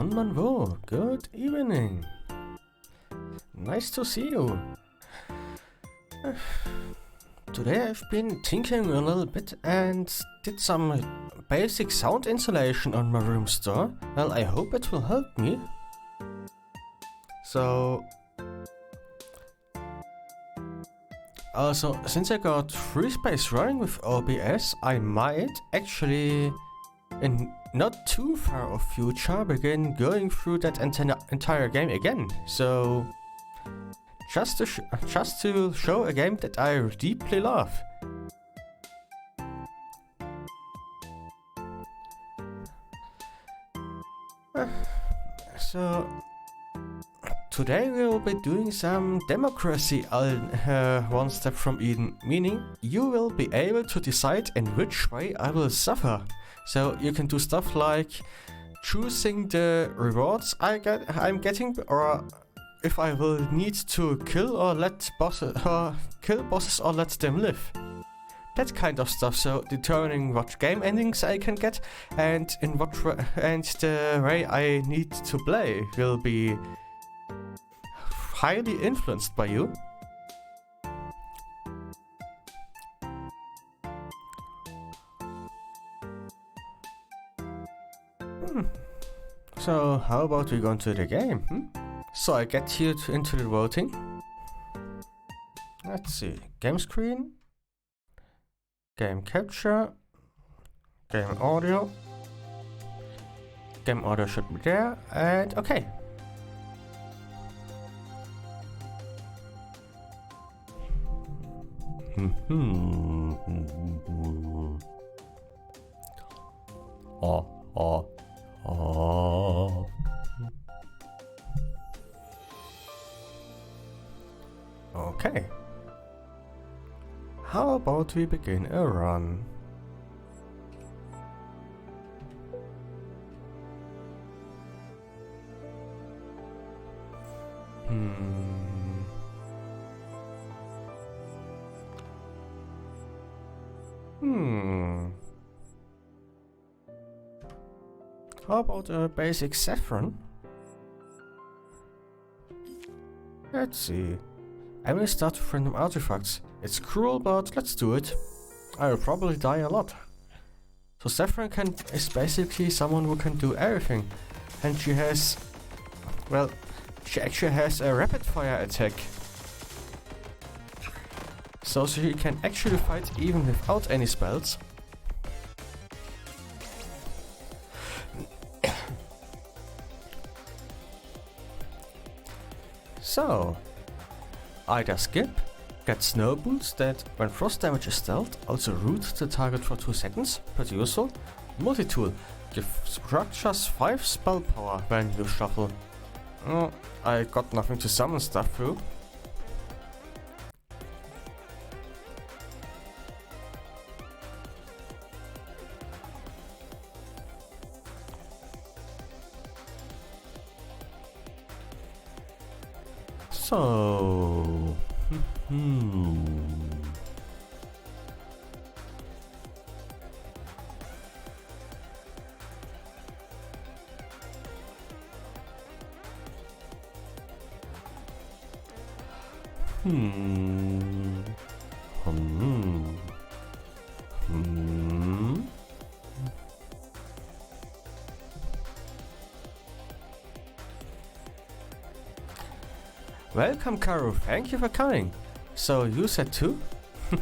Monvo, good evening. Nice to see you. Today I've been thinking a little bit and did some basic sound installation on my room store. Well, I hope it will help me. So... Also, since I got free space running with OBS, I might actually, in not too far of future, begin going through that entire game again. So, just to show a game that I deeply love. So, today we will be doing some democracy one step from Eden, meaning you will be able to decide in which way I will suffer. So you can do stuff like choosing the rewards I'm getting, or if I will need to kill bosses or let them live. That kind of stuff. So determining what game endings I can get and the way I need to play will be highly influenced by you. So how about we go into the game? So I get you into the voting. Let's see, game screen, game capture, game audio. Game audio should be there, and okay. Okay. How about we begin a run? How about a basic saffron? Let's see. I will start with random artifacts. It's cruel, but let's do it. I will probably die a lot. So Saffron is basically someone who can do everything. And she has... well, she actually has a rapid fire attack. So she can actually fight even without any spells. So, either skip, get snow boots that, when frost damage is dealt, also root the target for 2 seconds, pretty useful. Multi-tool, give structures 5 spell power when you shuffle. Oh, I got nothing to summon stuff through. So, Welcome, Karu, thank you for coming. So, you said 2? A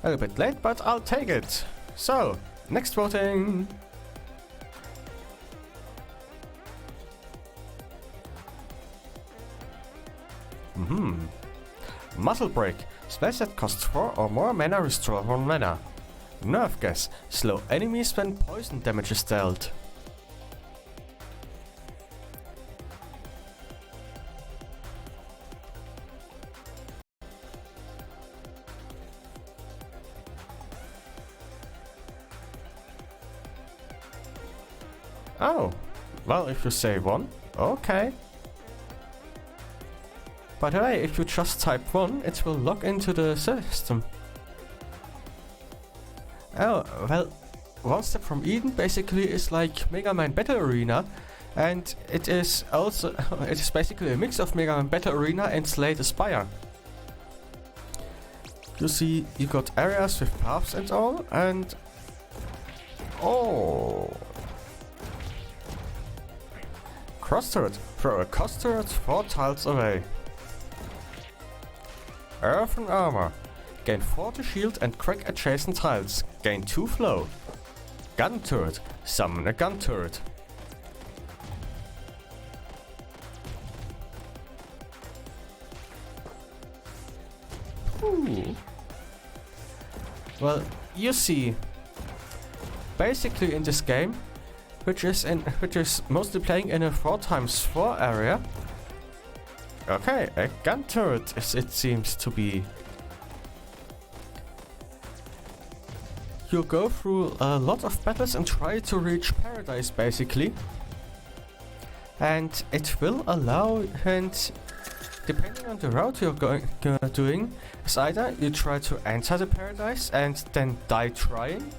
little bit late, but I'll take it. So, next voting. Muscle Break. Spells that cost 4 or more mana restore 1 mana. Nerve Gas. Slow enemies when poison damage is dealt. Oh, well, if you say 1, okay. By the way, if you just type 1, it will log into the system. Oh, well, One Step from Eden basically is like Mega Man Battle Arena, And it is also it is basically a mix of Mega Man Battle Arena and Slay the Spire. You see, you got areas with paths and all, and oh, cross turret. Throw a cross turret 4 tiles away. Earthen armor. Gain 40 shield and crack adjacent tiles. Gain 2 flow. Gun turret. Summon a gun turret. Ooh. Well, you see, basically in this game, which is mostly playing in a 4x4 area. Okay, a gun turret it seems to be. You go through a lot of battles and try to reach paradise basically. And it will allow, and depending on the route you're doing, is either you try to enter the paradise and then die trying,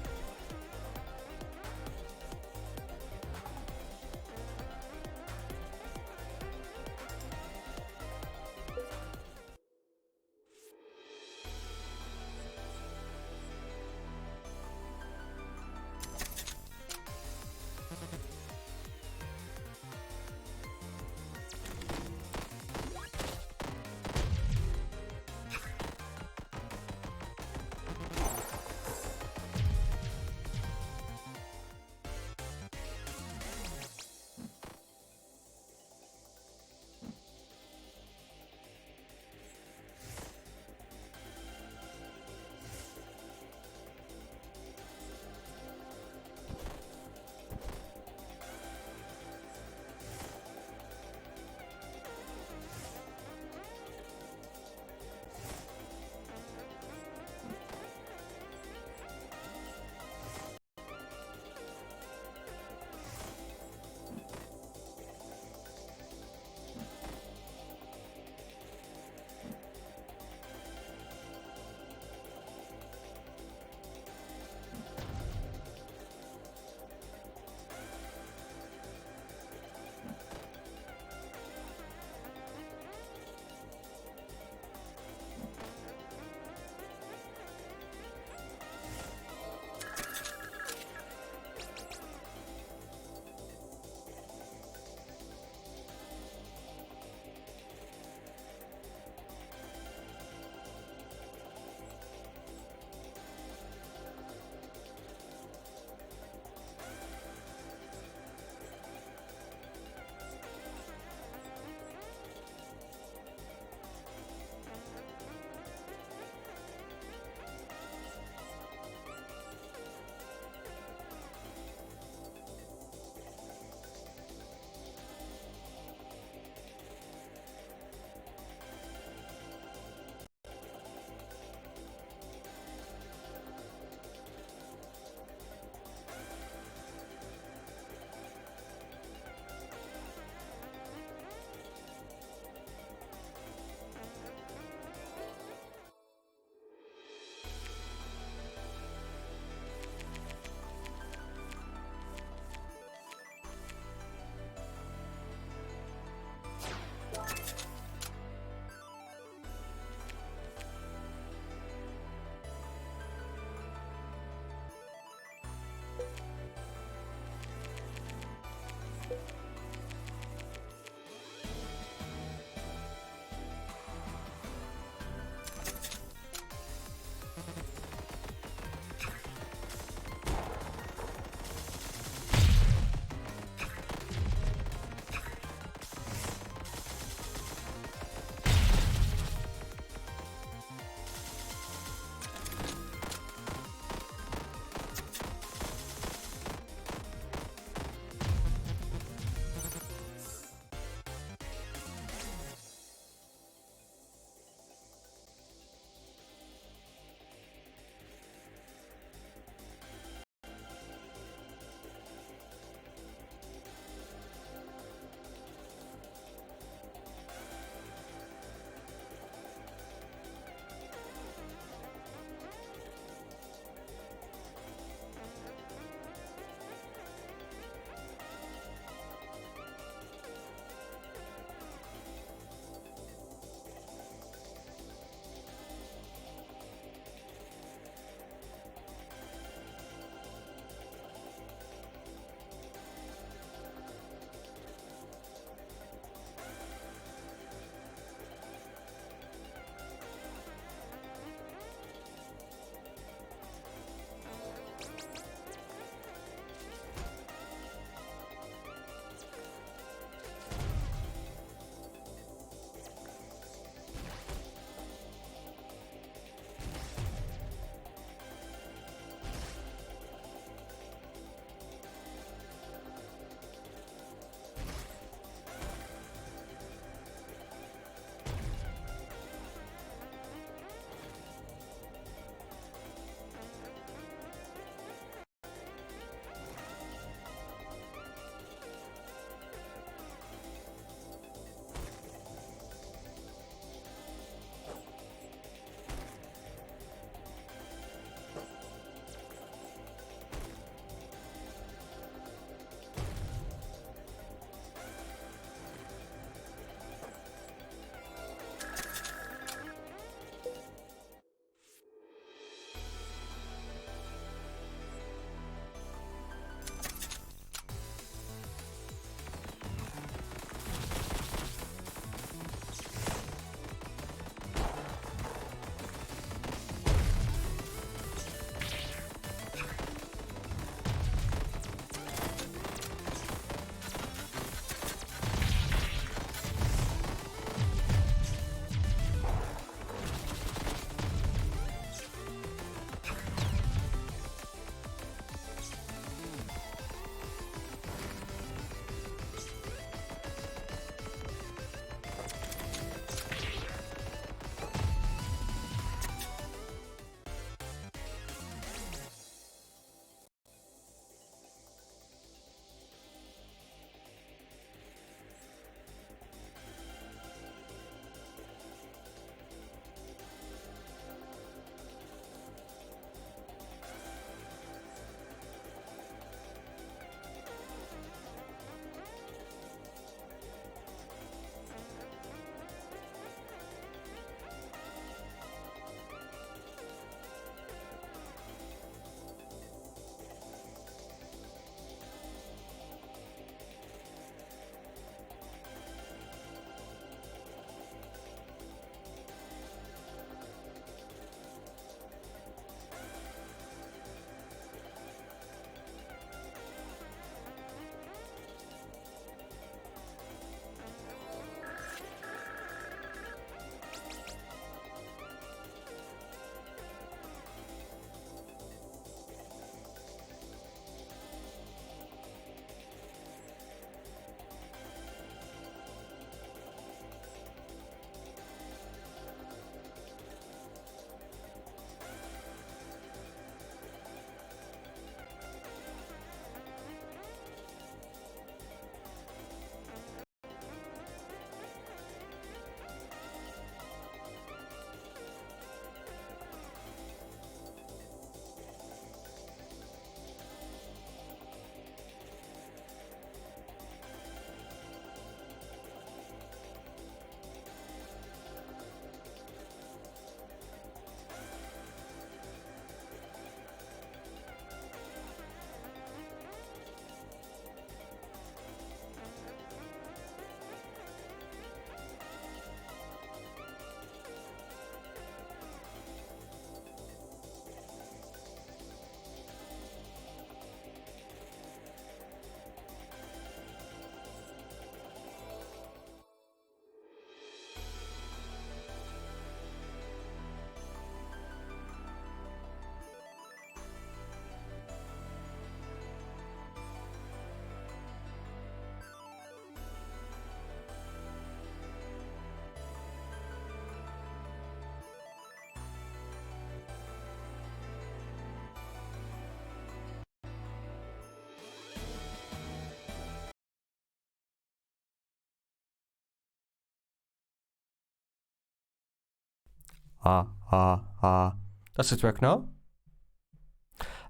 Does it work now?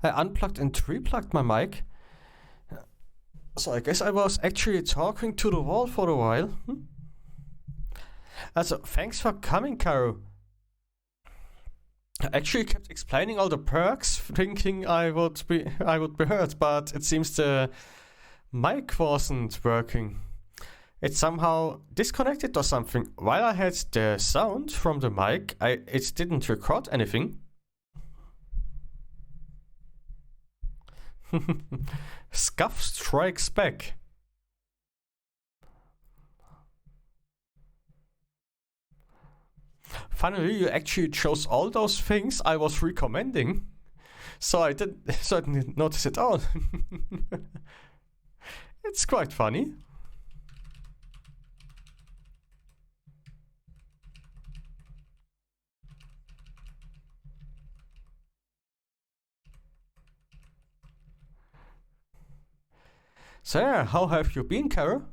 I unplugged and replugged my mic. So I guess I was actually talking to the wall for a while. Also, thanks for coming, Caro. I actually kept explaining all the perks, thinking I would be heard, but it seems the mic wasn't working. It somehow disconnected or something. While I had the sound from the mic, it didn't record anything. Scuff strikes back. Finally, you actually chose all those things I was recommending. So I didn't notice it all. It's quite funny. So yeah, how have you been, Carol?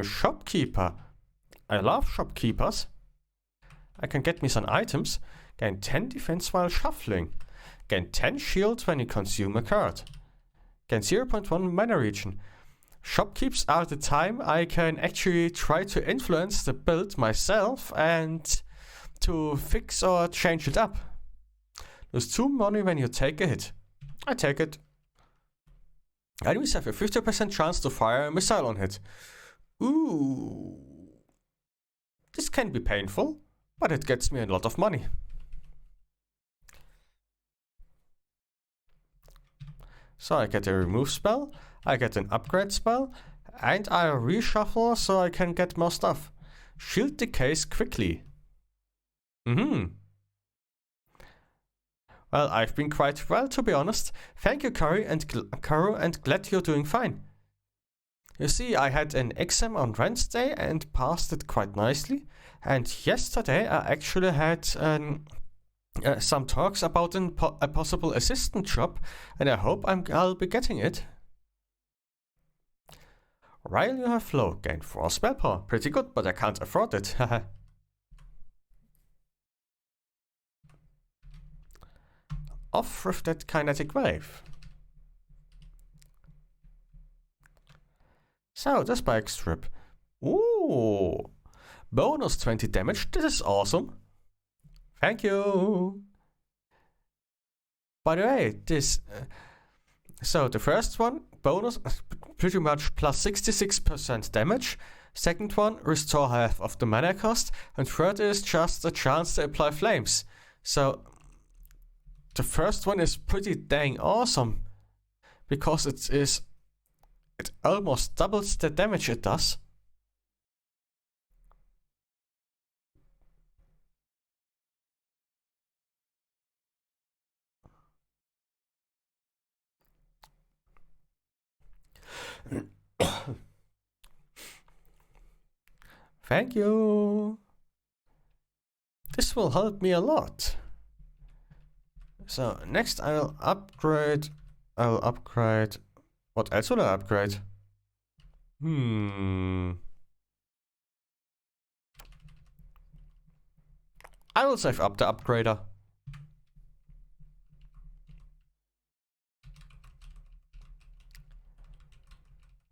Shopkeeper. I love shopkeepers. I can get me some items. Gain 10 defense while shuffling. Gain 10 shield when you consume a card. Gain 0.1 mana regen. Shopkeeps are the time I can actually try to influence the build myself and to fix or change it up. Lose 2 money when you take a hit. I take it. Enemies have a 50% chance to fire a missile on hit. Ooh. This can be painful, but it gets me a lot of money. So I get a remove spell, I get an upgrade spell, and I reshuffle so I can get more stuff. Shield decays quickly. Well, I've been quite well, to be honest. Thank you, Karo, and glad you're doing fine. You see, I had an exam on Wednesday and passed it quite nicely. And yesterday I actually had some talks about a possible assistant job, and I hope I'll be getting it. While you have low, gain 4 spell power. Pretty good, but I can't afford it. Off with that kinetic wave. So, the spike strip. Ooh! Bonus 20 damage, this is awesome. Thank you! By the way, so the first one, bonus, pretty much plus 66% damage. Second one, restore half of the mana cost. And third is just a chance to apply flames. So, the first one is pretty dang awesome. Because it almost doubles the damage it does. Thank you. This will help me a lot. So next I'll upgrade. What else will I upgrade? I will save up the upgrader.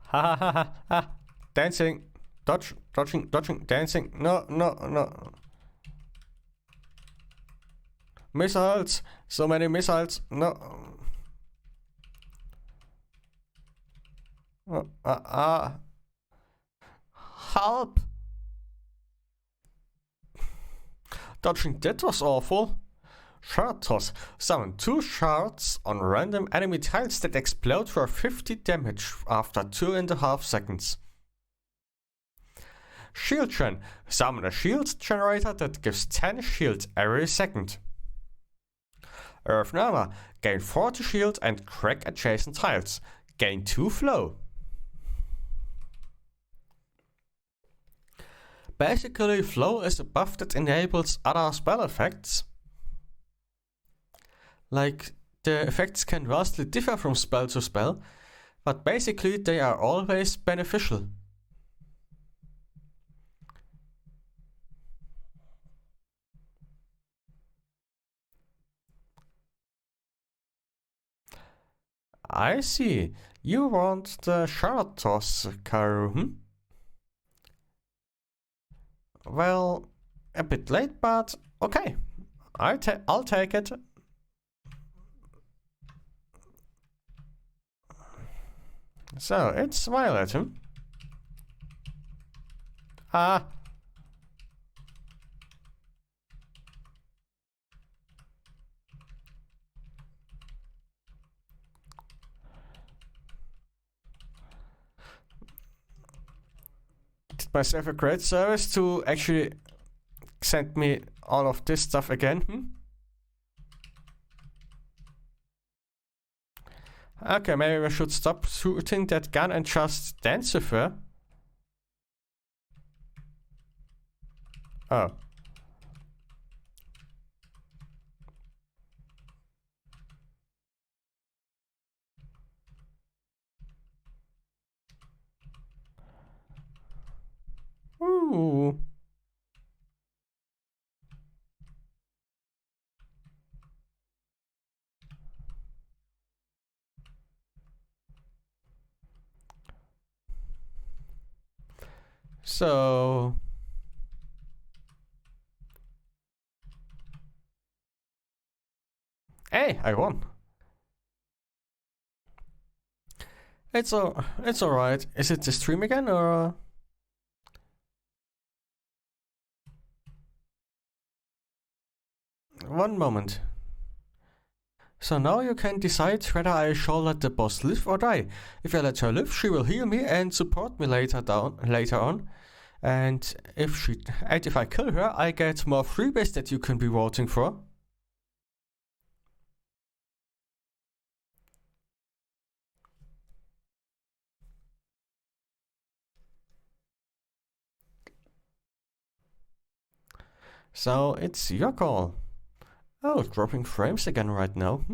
Ha ha ha ha ha. Dancing. Dodging, dancing. No. Missiles. So many missiles. No. Help. Dodging, that was awful. Shard toss. Summon 2 shards on random enemy tiles that explode for 50 damage after 2.5 seconds. Shield Gen. Summon a shield generator that gives 10 shield every second. Earthnama. Gain 40 shield and crack adjacent tiles. Gain 2 flow. Basically, flow is a buff that enables other spell effects. Like, the effects can vastly differ from spell to spell, but basically they are always beneficial. I see. You want the shard toss, Karu, hmm? Well, a bit late, but okay. I'll take it. So, it's Violet, hmm? Ah. Did myself a great service to actually send me all of this stuff again, hmm? Okay, maybe I should stop shooting that gun and just dance with her. Oh. Ooh. So... Hey, I won. It's alright. Is it the stream again or... One moment. So now you can decide whether I shall let the boss live or die. If I let her live, she will heal me and support me later on. And if I kill her, I get more freebies that you can be voting for. So it's your call. Oh, dropping frames again right now.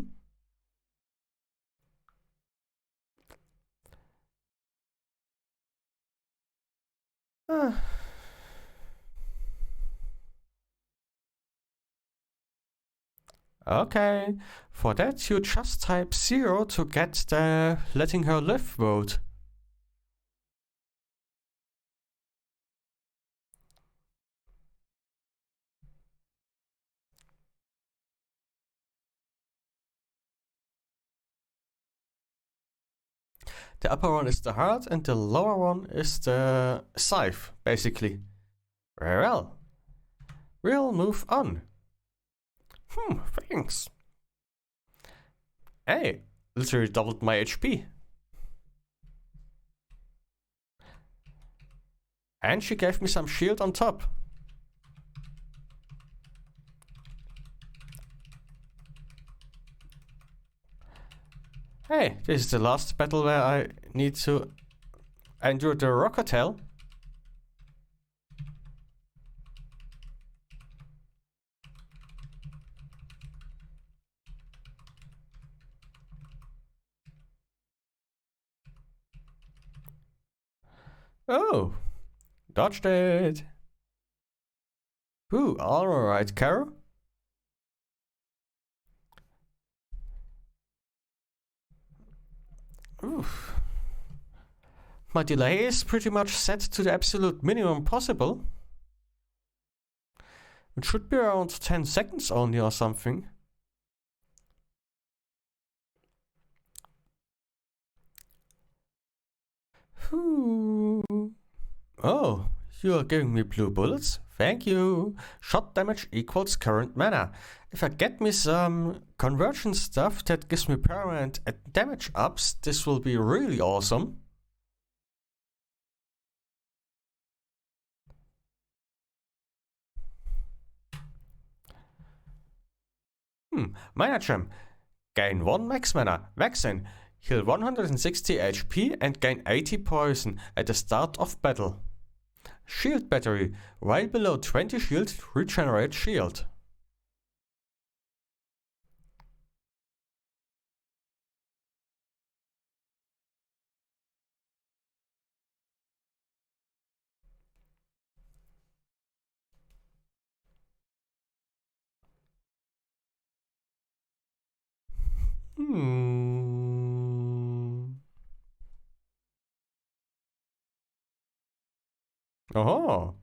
Okay, for that you just type 0 to get the letting her live vote. The upper one is the heart and the lower one is the scythe, basically. Very well. We'll move on. Thanks. Hey, literally doubled my HP. And she gave me some shield on top. Hey, this is the last battle where I need to endure the rocket hell. Oh, dodged it. Ooh, alright, Carol. Oof. My delay is pretty much set to the absolute minimum possible. It should be around 10 seconds only or something. Ooh. Oh, you are giving me blue bullets? Thank you. Shot damage equals current mana. If I get me some conversion stuff that gives me permanent damage ups, this will be really awesome. Mana gem. Gain 1 max mana. Vaccine. Heal 160 HP and gain 80 poison at the start of battle. Shield battery. While below 20 shield, regenerate shield. Oh.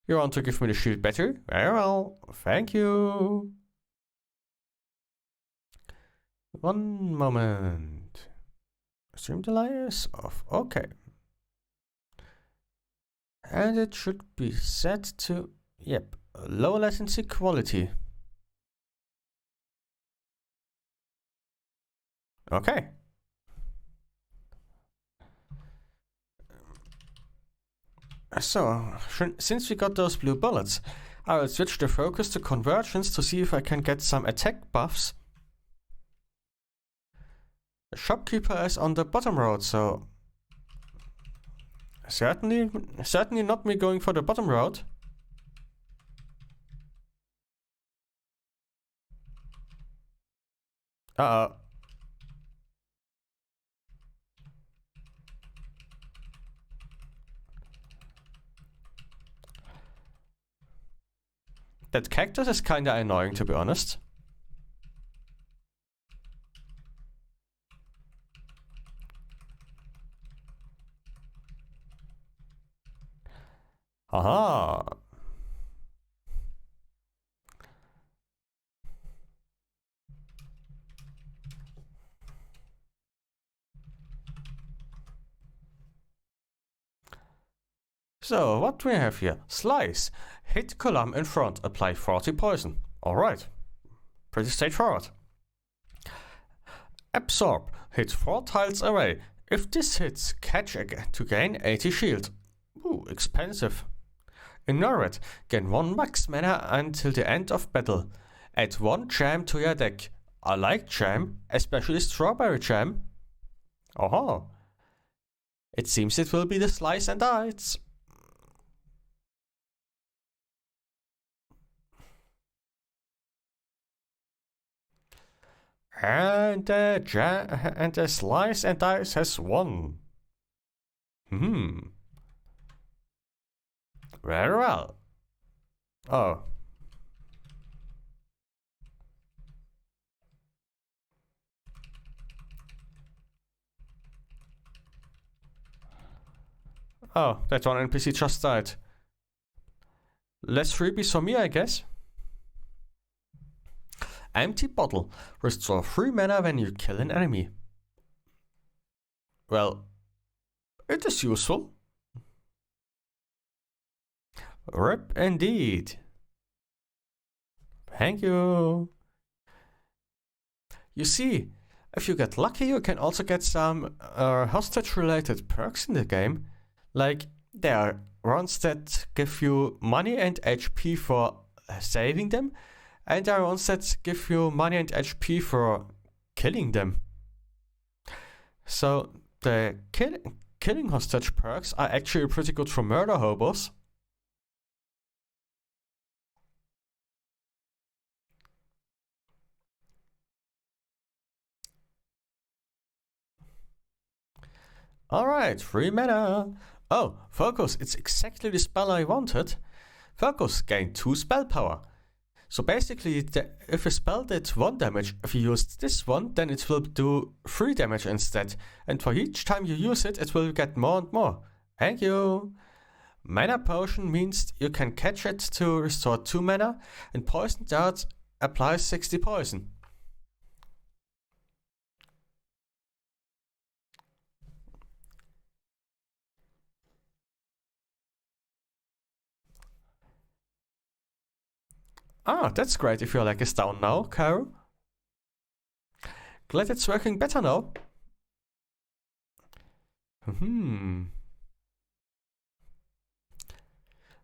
You want to give me the shield battery? Very well. Thank you. One moment. Stream delay is off. Okay. And it should be set to, yep, low latency quality. Okay. So, since we got those blue bullets, I will switch the focus to convergence to see if I can get some attack buffs. The shopkeeper is on the bottom road, so certainly not me going for the bottom road. Uh-oh. That cactus is kinda annoying, to be honest. Aha. So, what do we have here? Slice. Hit column in front, apply 40 poison. Alright. Pretty straightforward. Absorb. Hit 4 tiles away. If this hits, catch again to gain 80 shield. Ooh, expensive. Ignore it. Gain 1 max mana until the end of battle. Add 1 jam to your deck. I like jam, especially strawberry jam. Oh. It seems it will be the slice and dice. And the slice and dice has won. Very well. Oh. Oh, that one NPC just died. Less freebies for me, I guess. Empty bottle. Restore 3 mana when you kill an enemy. Well, it is useful. Rip indeed. Thank you. You see, if you get lucky, you can also get some hostage-related perks in the game. Like, there are ones that give you money and HP for saving them, and there are ones that give you money and HP for killing them. So, the killing hostage perks are actually pretty good for murder hobos. Alright, 3 mana. Oh, Focus, it's exactly the spell I wanted. Focus, gain 2 spell power. So basically, if a spell did 1 damage, if you used this one, then it will do 3 damage instead. And for each time you use it, it will get more and more. Thank you. Mana Potion means you can catch it to restore 2 mana, and Poison Dart applies 60 poison. Ah, that's great if your leg is down now, Caro. Glad it's working better now.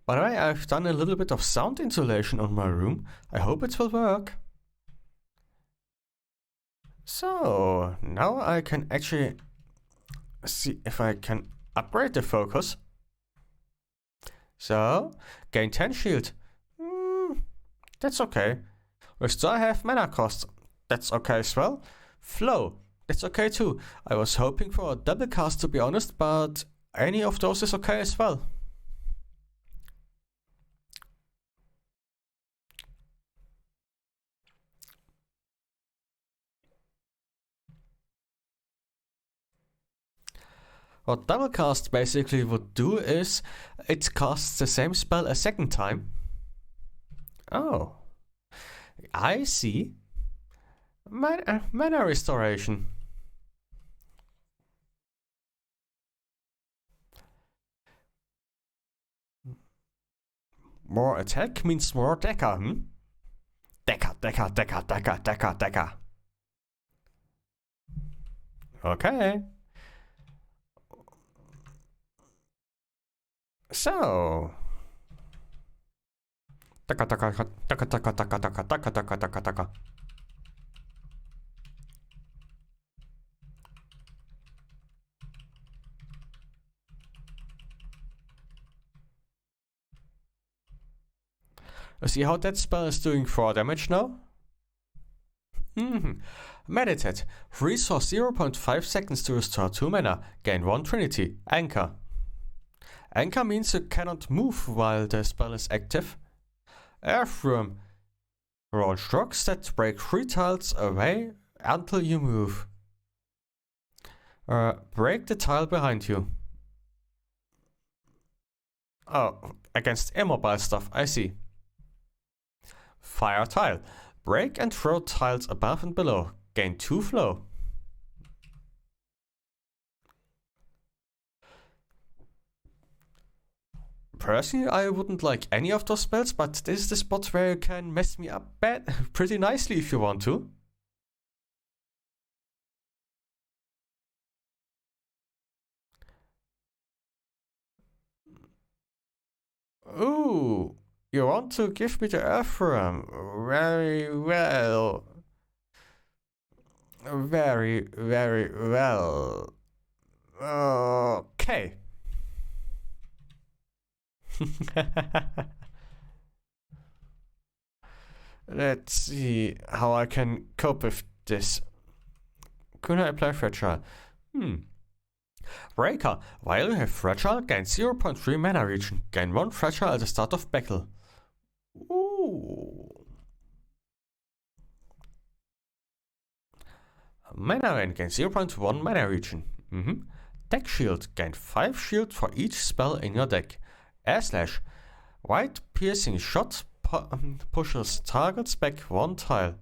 By the way, I've done a little bit of sound insulation on my room. I hope it will work. So, now I can actually see if I can upgrade the focus. So, gain 10 shield. That's okay. Restore half mana cost. That's okay as well. Flow. That's okay too. I was hoping for a double cast to be honest, but any of those is okay as well. What double cast basically would do is it casts the same spell a second time. Oh, I see. Mana restoration. More attack means more Decker, Decker, Decker, Decker, Decker, Decker, Decker. Okay. So. Decker, Decker, Decker, Decker, Decker, Decker, Decker, Decker, Decker, Decker. See how that spell is doing 4 damage now? Meditate. Resource 0.5 seconds to restore 2 mana. Gain 1 Trinity. Anchor. Anchor means you cannot move while the spell is active. Earthworm. Roll strokes that break 3 tiles away until you move. Break the tile behind you. Oh, against immobile stuff, I see. Fire tile. Break and throw tiles above and below. Gain 2 flow. Personally, I wouldn't like any of those spells, but this is the spot where you can mess me up pretty nicely if you want to. Ooh, you want to give me the Earthworm? Very well. Very, very well. Okay. Let's see how I can cope with this. Could I apply Fragile? Breaker. While you have Fragile, gain 0.3 mana regen. Gain 1 Fragile at the start of battle. Ooh. Mana Rain, gain 0.1 mana regen. Deck Shield, gain 5 shield for each spell in your deck. Air Slash. White piercing shot pushes targets back 1 tile.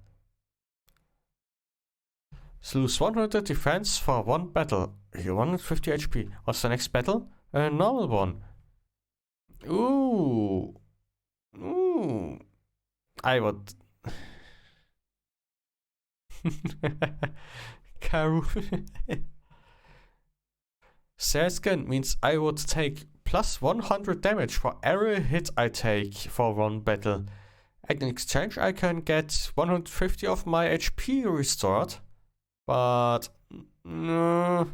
Lose 100 defense for 1 battle. You 150 HP. What's the next battle? A normal one. Ooh. I would. Karu. Saskin means I would take plus 100 damage for every hit I take for 1 battle. In exchange, I can get 150 of my HP restored. But no.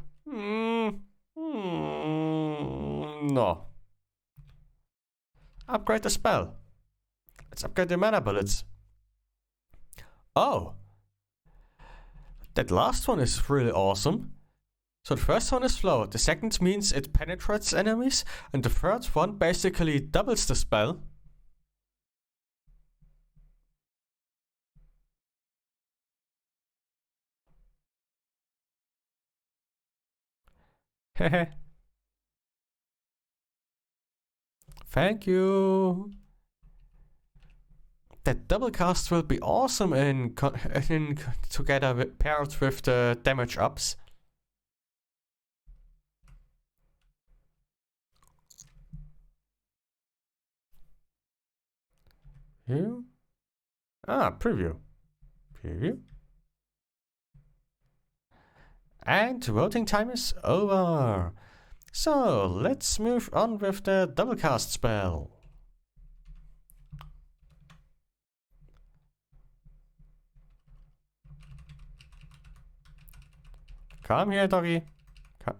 Upgrade the spell. Let's upgrade the mana bullets. Oh. That last one is really awesome. So the first one is flow, the second means it penetrates enemies, and the third one basically doubles the spell. Hehe. Thank you. That double cast will be awesome in together paired with the damage ups. Here. Preview. And voting time is over. So let's move on with the double cast spell. Come here, doggy. Come.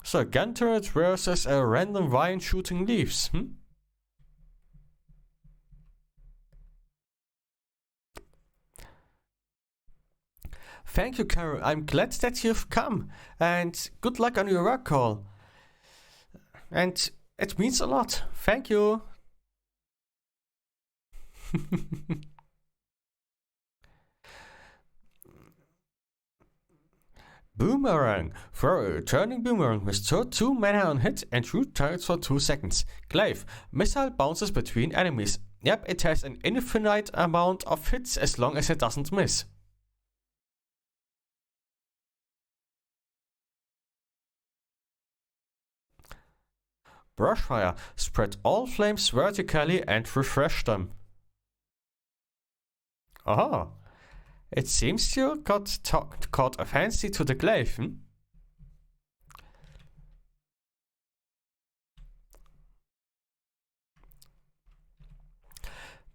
So gun turret versus a random vine shooting leaves. Thank you, Carol. I'm glad that you've come. And good luck on your work call. And it means a lot. Thank you. Boomerang. Throw a returning boomerang. Restore 2 mana on hit and shoot targets for 2 seconds. Glaive. Missile bounces between enemies. Yep, it has an infinite amount of hits as long as it doesn't miss. Brushfire. Spread all flames vertically and refresh them. Aha. It seems you caught a fancy to the glaive, hmm?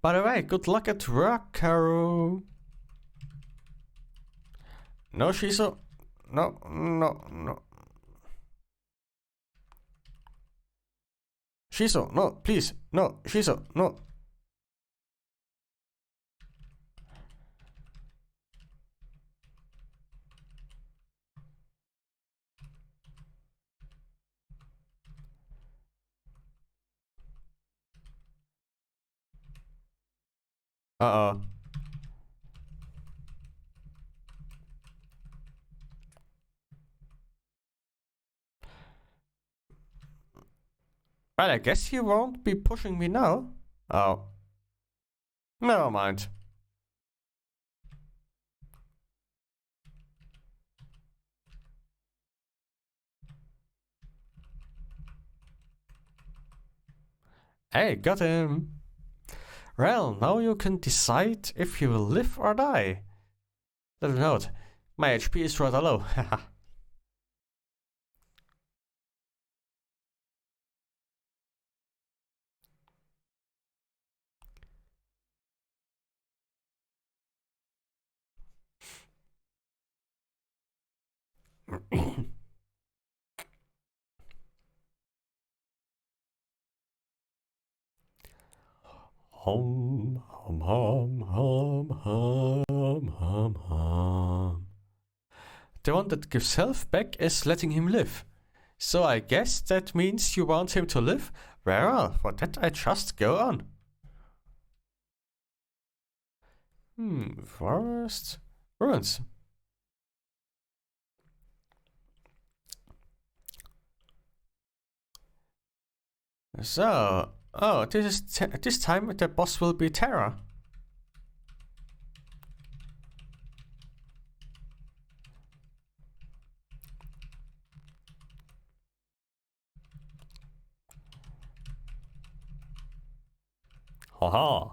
By the way, good luck at work, Karu. No, Shiso. No. Shiso, no, please. No, Shiso, no. Uh-oh. Well, I guess you won't be pushing me now. Oh. Never mind. Hey, got him. Well, now you can decide if you will live or die. Little note, my HP is rather low. Hum, hum, hum, hum, hum, hum, hum. The one that gives health back is letting him live. So I guess that means you want him to live? Well, for that I just go on. Forest ruins. So, oh, this time the boss will be Terra. Haha.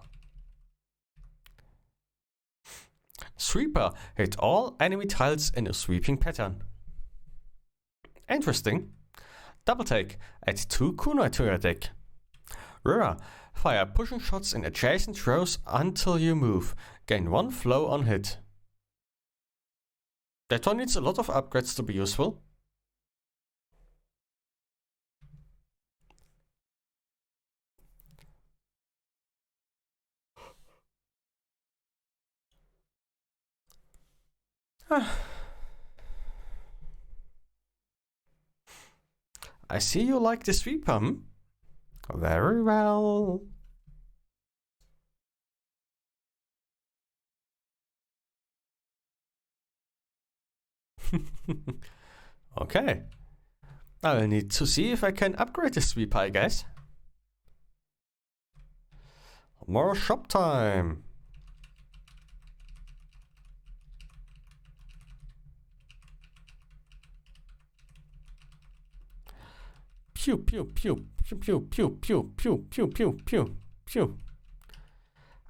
Sweeper. Hit all enemy tiles in a sweeping pattern. Interesting. Double take. Add 2 kunai to your deck. Rura. Fire pushing shots in adjacent rows until you move. Gain 1 flow on hit. That one needs a lot of upgrades to be useful. I see you like the sweeper, hmm? Very well. Okay. I'll need to see if I can upgrade the sweeper, I guess. More shop time. Pew, pew, pew, pew, pew, pew, pew, pew, pew, pew, pew, pew.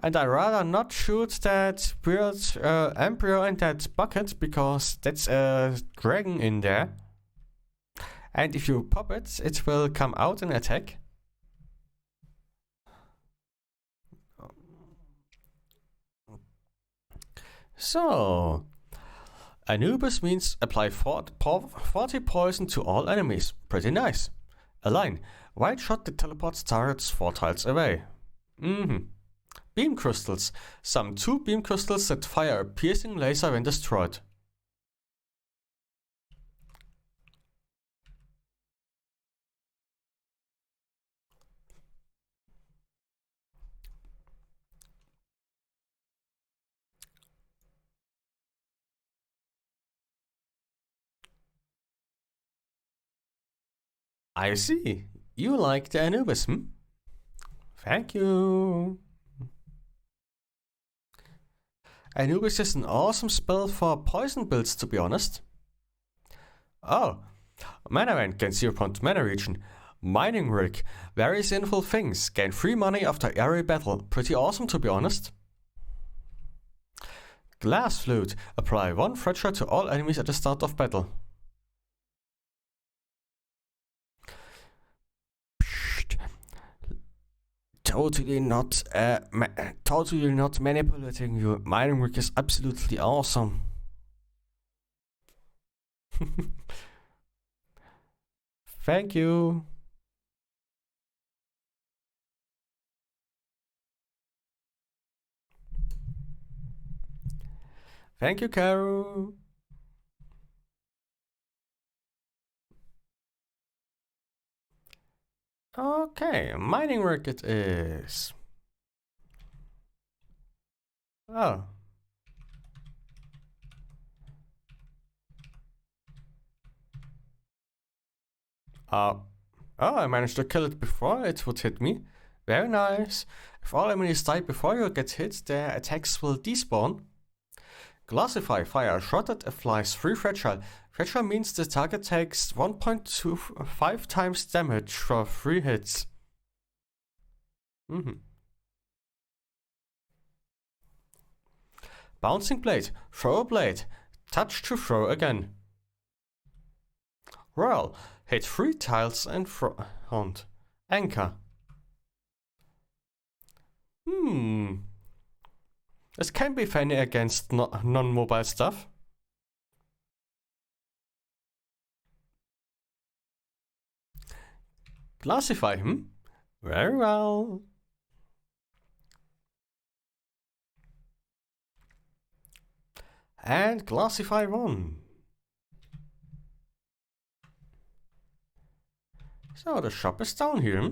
And I'd rather not shoot that weird embryo in that bucket because that's a dragon in there. And if you pop it, it will come out and attack. So, Anubis means apply 40 poison to all enemies. Pretty nice. Align. White shot that teleports targets 4 tiles away. Beam crystals. Summon 2 beam crystals that fire a piercing laser when destroyed. I see. You like the Anubis, hmm? Thank you. Anubis is an awesome spell for poison builds, to be honest. Oh, mana rank gain 0 point mana region. Mining rig, very sinful things, gain free money after every battle. Pretty awesome, to be honest. Glass flute, apply 1 fracture to all enemies at the start of battle. Psst. Totally not manipulating you. Mining rig is absolutely awesome. Thank you. Thank you, Karu. Okay, mining rig it is. Oh. Oh, I managed to kill it before it would hit me. Very nice. If all enemies die before you get hit, their attacks will despawn. Glassify, fire a shot that applies 3 fragile. Fragile means the target takes 1.25 times damage for 3 hits. Bouncing blade, throw a blade. Touch to throw again. Whirl, hit 3 tiles in front. Anchor. This can be funny against non-mobile stuff. Classify him. Very well. And classify 1. So the shop is down here.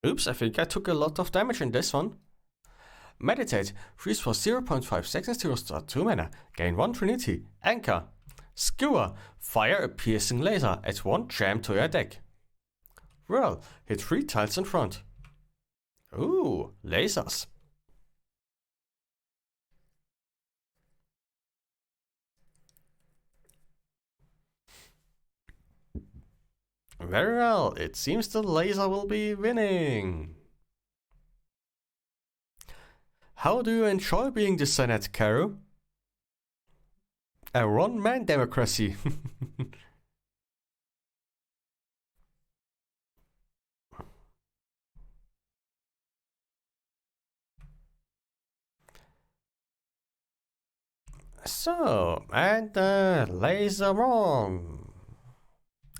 Oops, I think I took a lot of damage in this one. Meditate, freeze for 0.5 seconds to restore 2 mana, gain 1 Trinity. Anchor. Skewer, fire a piercing laser, add 1 jam to your deck. Whirl, hit 3 tiles in front. Ooh, lasers. Very well, it seems the laser will be winning. How do you enjoy being the Senate, Karu? A one-man democracy. So, and laser wrong.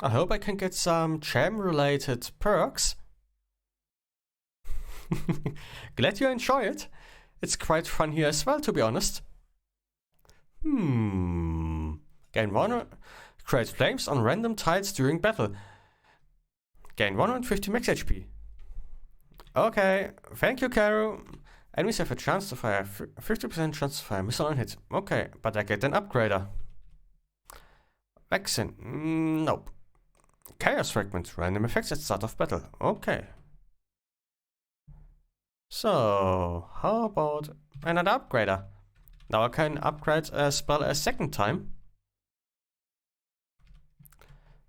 I hope I can get some gem-related perks. Glad you enjoy it. It's quite fun here as well, to be honest. Gain 1, create flames on random tiles during battle. Gain 150 max HP. Okay, thank you, Karu. Enemies have a chance to fire 50% chance to fire a missile on hit. Okay, but I get an upgrader. Vaccine. Nope. Chaos Fragment. Random effects at start of battle. Okay. So, how about another upgrader? Now I can upgrade a spell a second time.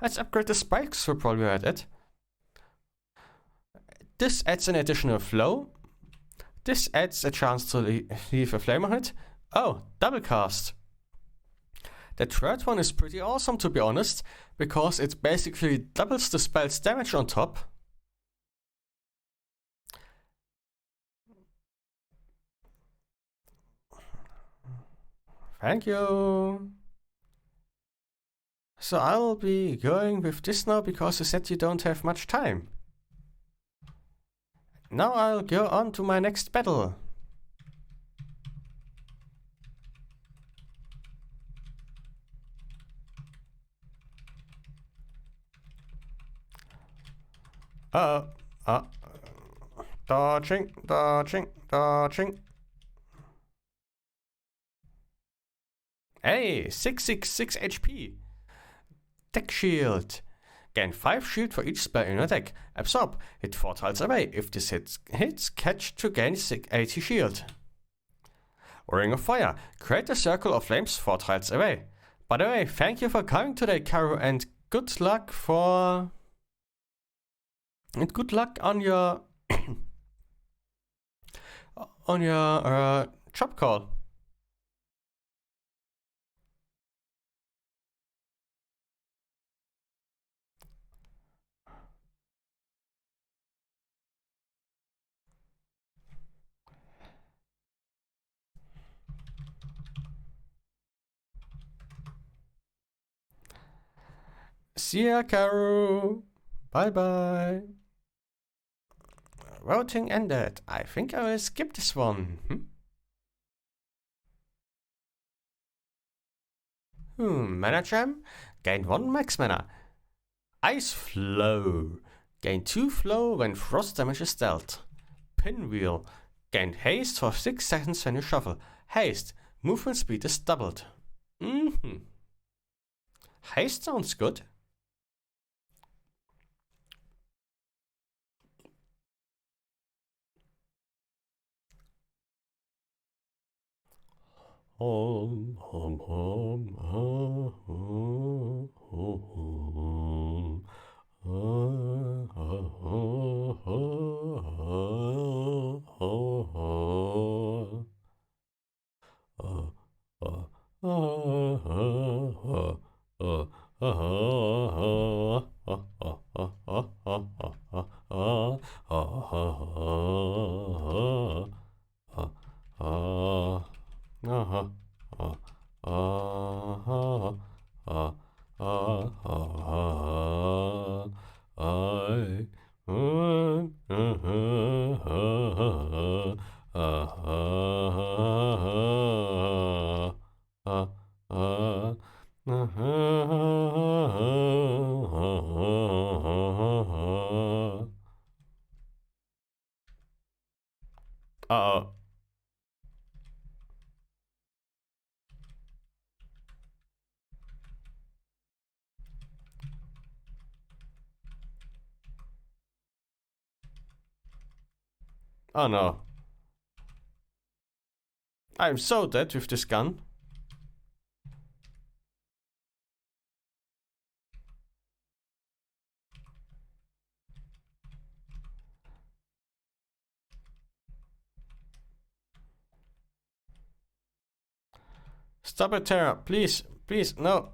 Let's upgrade the spikes we're probably at it. This adds an additional flow. This adds a chance to leave a flame on it. Oh, double cast. The third one is pretty awesome, to be honest, because it basically doubles the spell's damage on top. Thank you. So I'll be going with this now because you said you don't have much time. Now I'll go on to my next battle. Dodging, dodging, dodging. Hey, 666 HP. Deck Shield. Gain 5 shield for each spell in your deck. Absorb. Hit 4 tiles away. If this hits, catch to gain 80 shield. Ring of Fire. Create a circle of flames 4 tiles away. By the way, thank you for coming today, Caro, and good luck for... and good luck on your... on your job call. See ya, Caro. Bye bye. Voting ended. I think I will skip this one. Mana Gem. Gain 1 max mana. Ice Flow. Gain 2 flow when frost damage is dealt. Pinwheel. Gain haste for 6 seconds when you shuffle. Haste. Movement speed is doubled. Haste sounds good. Home, home, home, home, home, home, Uh-oh. Oh no. I'm so dead with this gun. Stop it, Terra. Please, please, no.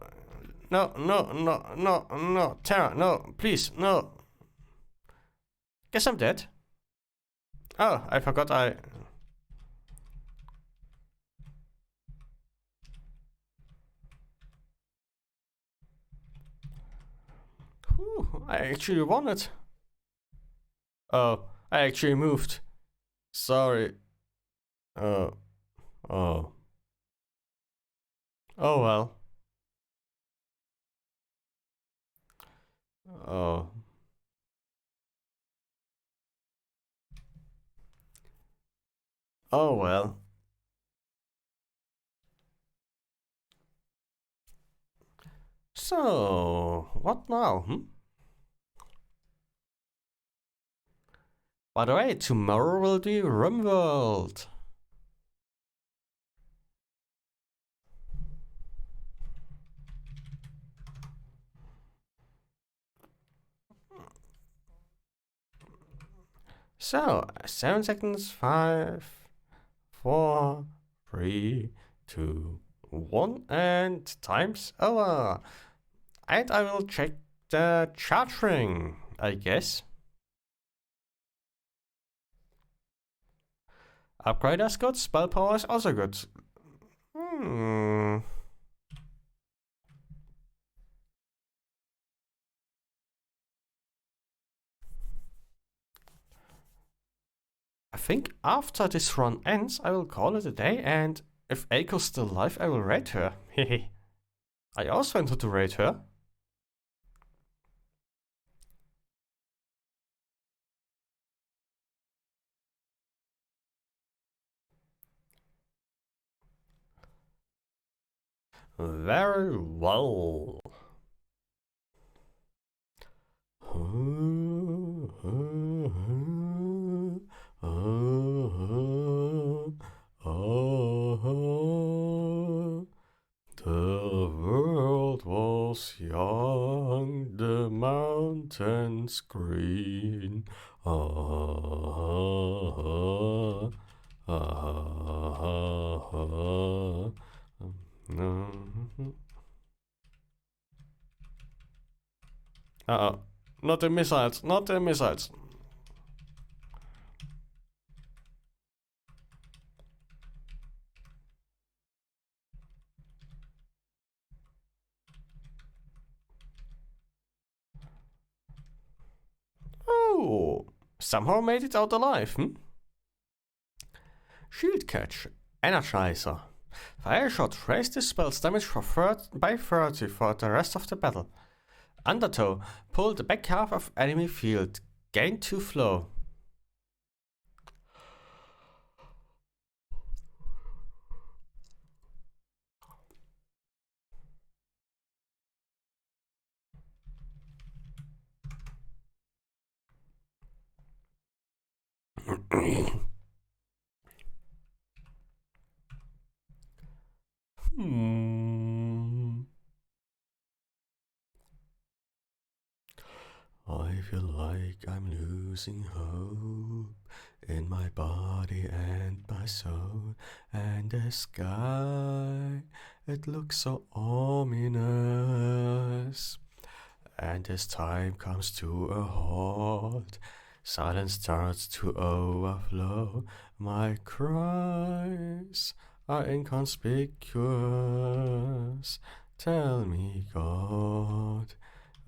No, no, no, no, no. Terra, no, please, no. Guess I'm dead. Oh, I forgot I... Whew, I actually won it. Oh, I actually moved. Sorry. Oh. Oh. Oh well. Oh. Oh well. So, what now? By the way, tomorrow will be RimWorld. So, 7 seconds, 5, 4, 3, 2, 1, and time's over. And I will check the charge ring, I guess. Upgrade is good, spell power is also good. I think after this run ends, I will call it a day, and if Aiko's still alive, I will raid her. Hehe. I also wanted to raid her. Very well. The world was young, the mountains green. Ah, ah, ah, Uh-oh. Not the missiles, not the missiles. Oh, somehow made it out alive, Shield catch, energizer. Fire shot, raise the spell's damage by 30 for the rest of the battle. Undertow, pull the back half of enemy field. Gain 2 flow. I feel like I'm losing hope in my body and my soul, and the sky, it looks so ominous. And as time comes to a halt, silence starts to overflow. My cries are inconspicuous. Tell me, God,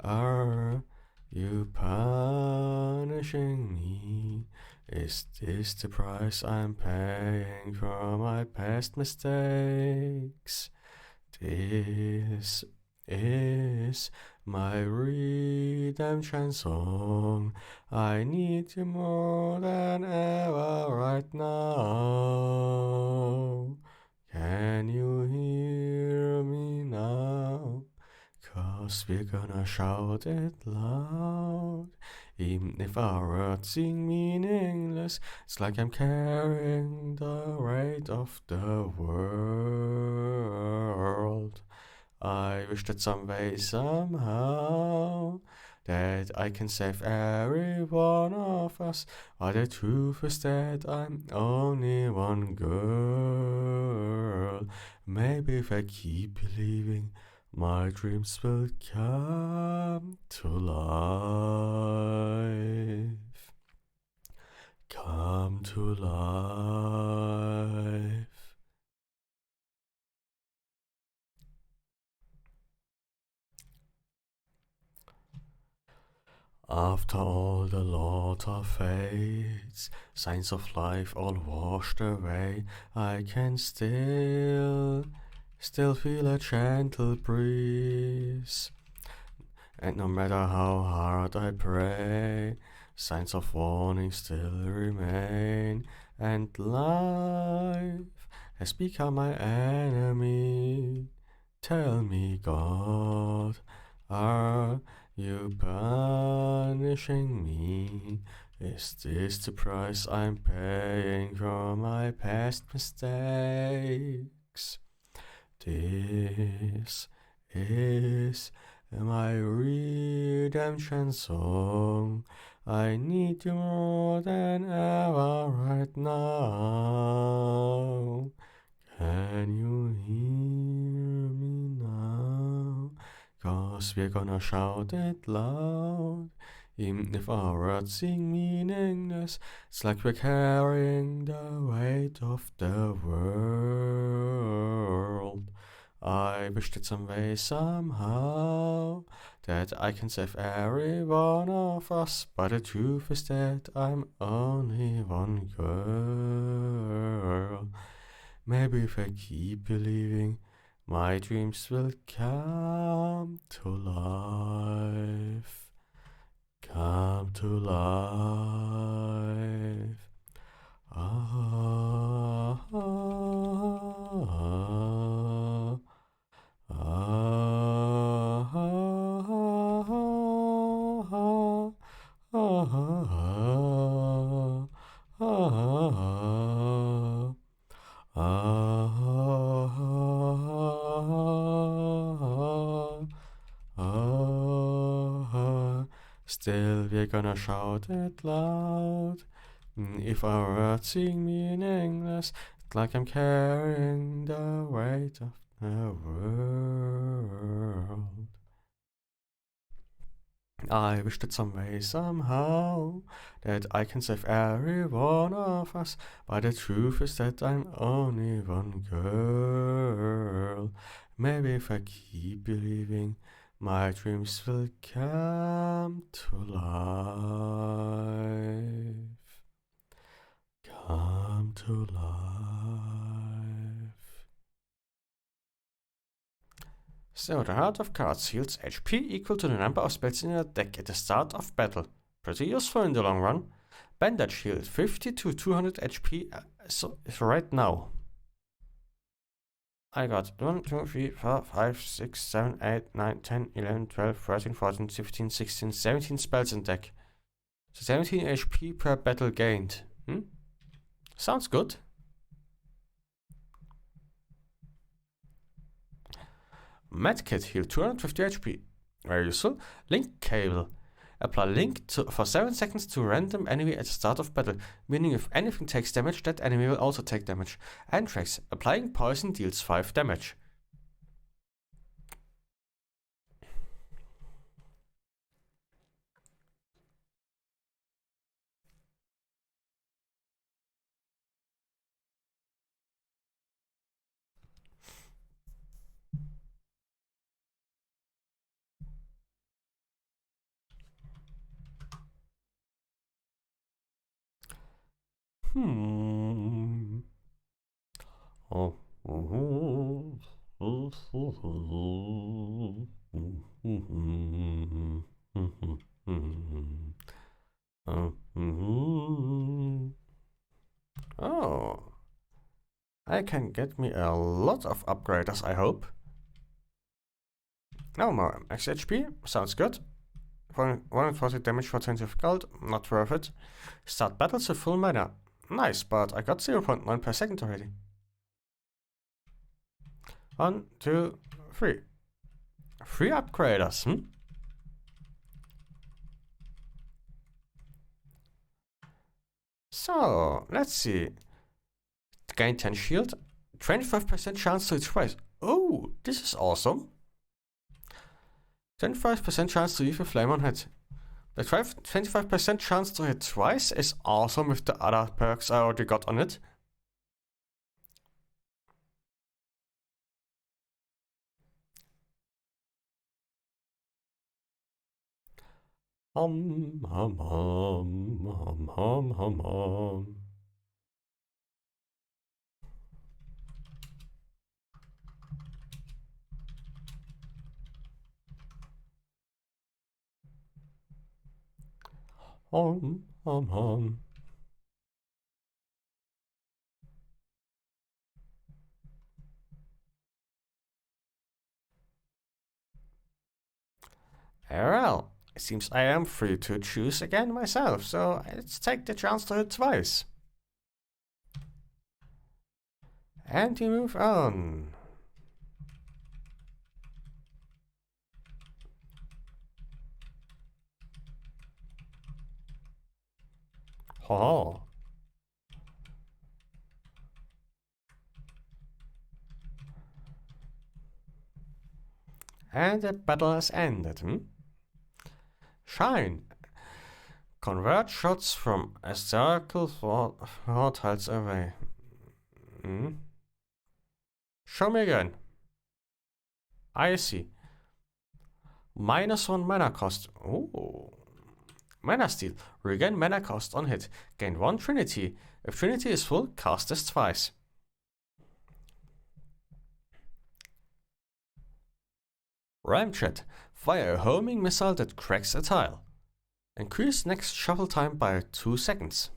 are you punishing me? Is this the price I'm paying for my past mistakes? This is my redemption song. I need you more than ever right now. Can you hear me now? 'Cause we're gonna shout it loud. Even if our words seem meaningless, it's like I'm carrying the weight of the world. I wish that some way, somehow, that I can save every one of us. But the truth is that I'm only one girl. Maybe if I keep believing, my dreams will come to life. Come to life. After all the laughter fades, signs of life all washed away, I can still feel a gentle breeze. And no matter how hard I pray, signs of warning still remain, and life has become my enemy. Tell me, God, are you punishing me? Is this the price I'm paying for my past mistakes? This is my redemption song. I need you more than ever right now. Can you hear me now? 'Cause we're gonna shout it loud. Even if our words seem meaningless, it's like we're carrying the weight of the world. I wish that some way, somehow, that I can save every one of us. But the truth is that I'm only one girl. Maybe if I keep believing, my dreams will come to life. Come to life. Ah, ah, ah, Still we're gonna shout it loud. If our words seem meaningless, it's like I'm carrying the weight of the world. I wish that some way, somehow, that I can save every one of us, but the truth is that I'm only one girl. Maybe if I keep believing, my dreams will come to life. Come to life. So, the Heart of Cards heals HP equal to the number of spells in your deck at the start of battle. Pretty useful in the long run. Bandage heals 50 to 200 HP so right now. I got 1, 2, 3, 4, 5, 6, 7, 8, 9, 10, 11, 12, 13, 14, 15, 16, 17 spells in deck. So 17 HP per battle gained. Sounds good. Medkit heal 250 HP. Very useful. Link cable. Apply link for 7 seconds to random enemy at the start of battle, meaning if anything takes damage, that enemy will also take damage. Anthrax. Applying poison deals 5 damage. Oh. Oh. I can get me a lot of upgraders, I hope. No more max HP, sounds good. 140 damage for 20 of gold, not worth it. Start battles with full mana. Nice, but I got 0.1 per second already. 1, 2, 3. 3 upgraders, So, let's see. Gain 10 shield, 25% chance to hit twice. Oh, this is awesome. 25% chance to leave a flame on hit. The 25% chance to hit twice is awesome with the other perks I already got on it. Hum, hum, hum, hum, hum, hum, hum. Hum, hum, hum. Well, it seems I am free to choose again myself, so let's take the chance to hit twice. And we move on. Oh. And the battle has ended, Shine. Convert shots from a circle 4 tiles away. Show me again. I see. -1 mana cost. Oh. Mana steal. Regain mana cost on hit. Gain 1 Trinity. If Trinity is full, cast this twice. Ramjet. Fire a homing missile that cracks a tile. Increase next shuffle time by 2 seconds.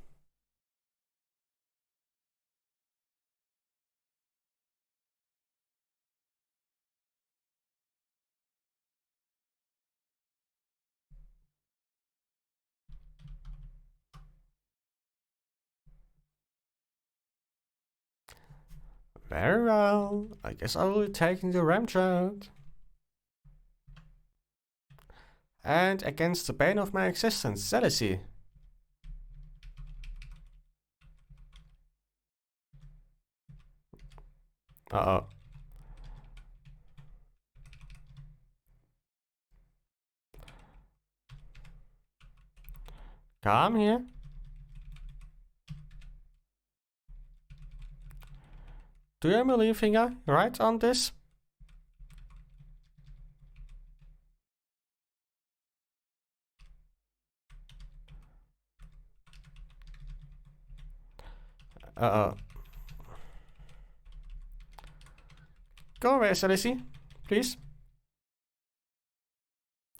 Very well. I guess I will be taking the Ramjet. and against the bane of my existence, jealousy. Uh-oh. Come here. Do you have a middle finger right on this? Uh-oh. Go away, Celesty, please.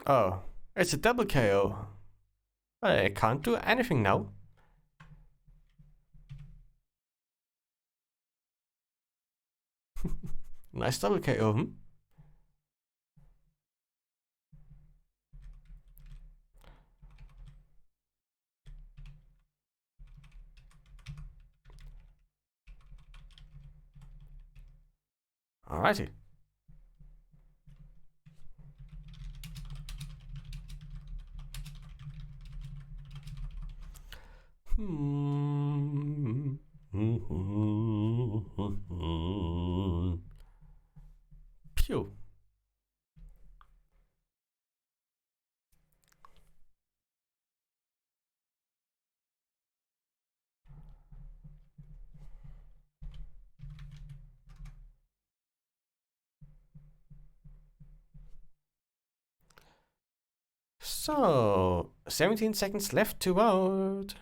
Oh, it's a double KO. I can't do anything now. Nice double KO, hmm? Alrighty. Pew. So, 17 seconds left to vote.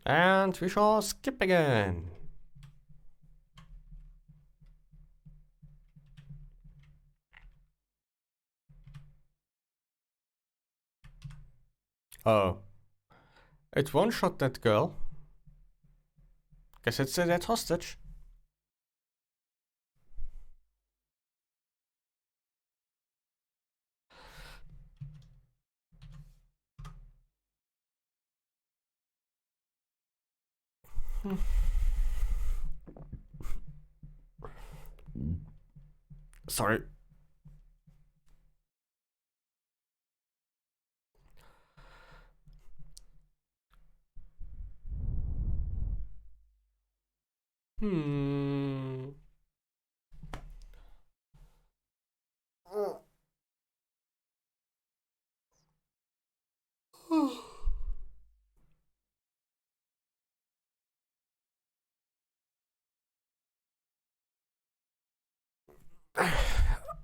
And we shall skip again. Oh. It one-shot that girl. Guess it's a dead hostage. Sorry.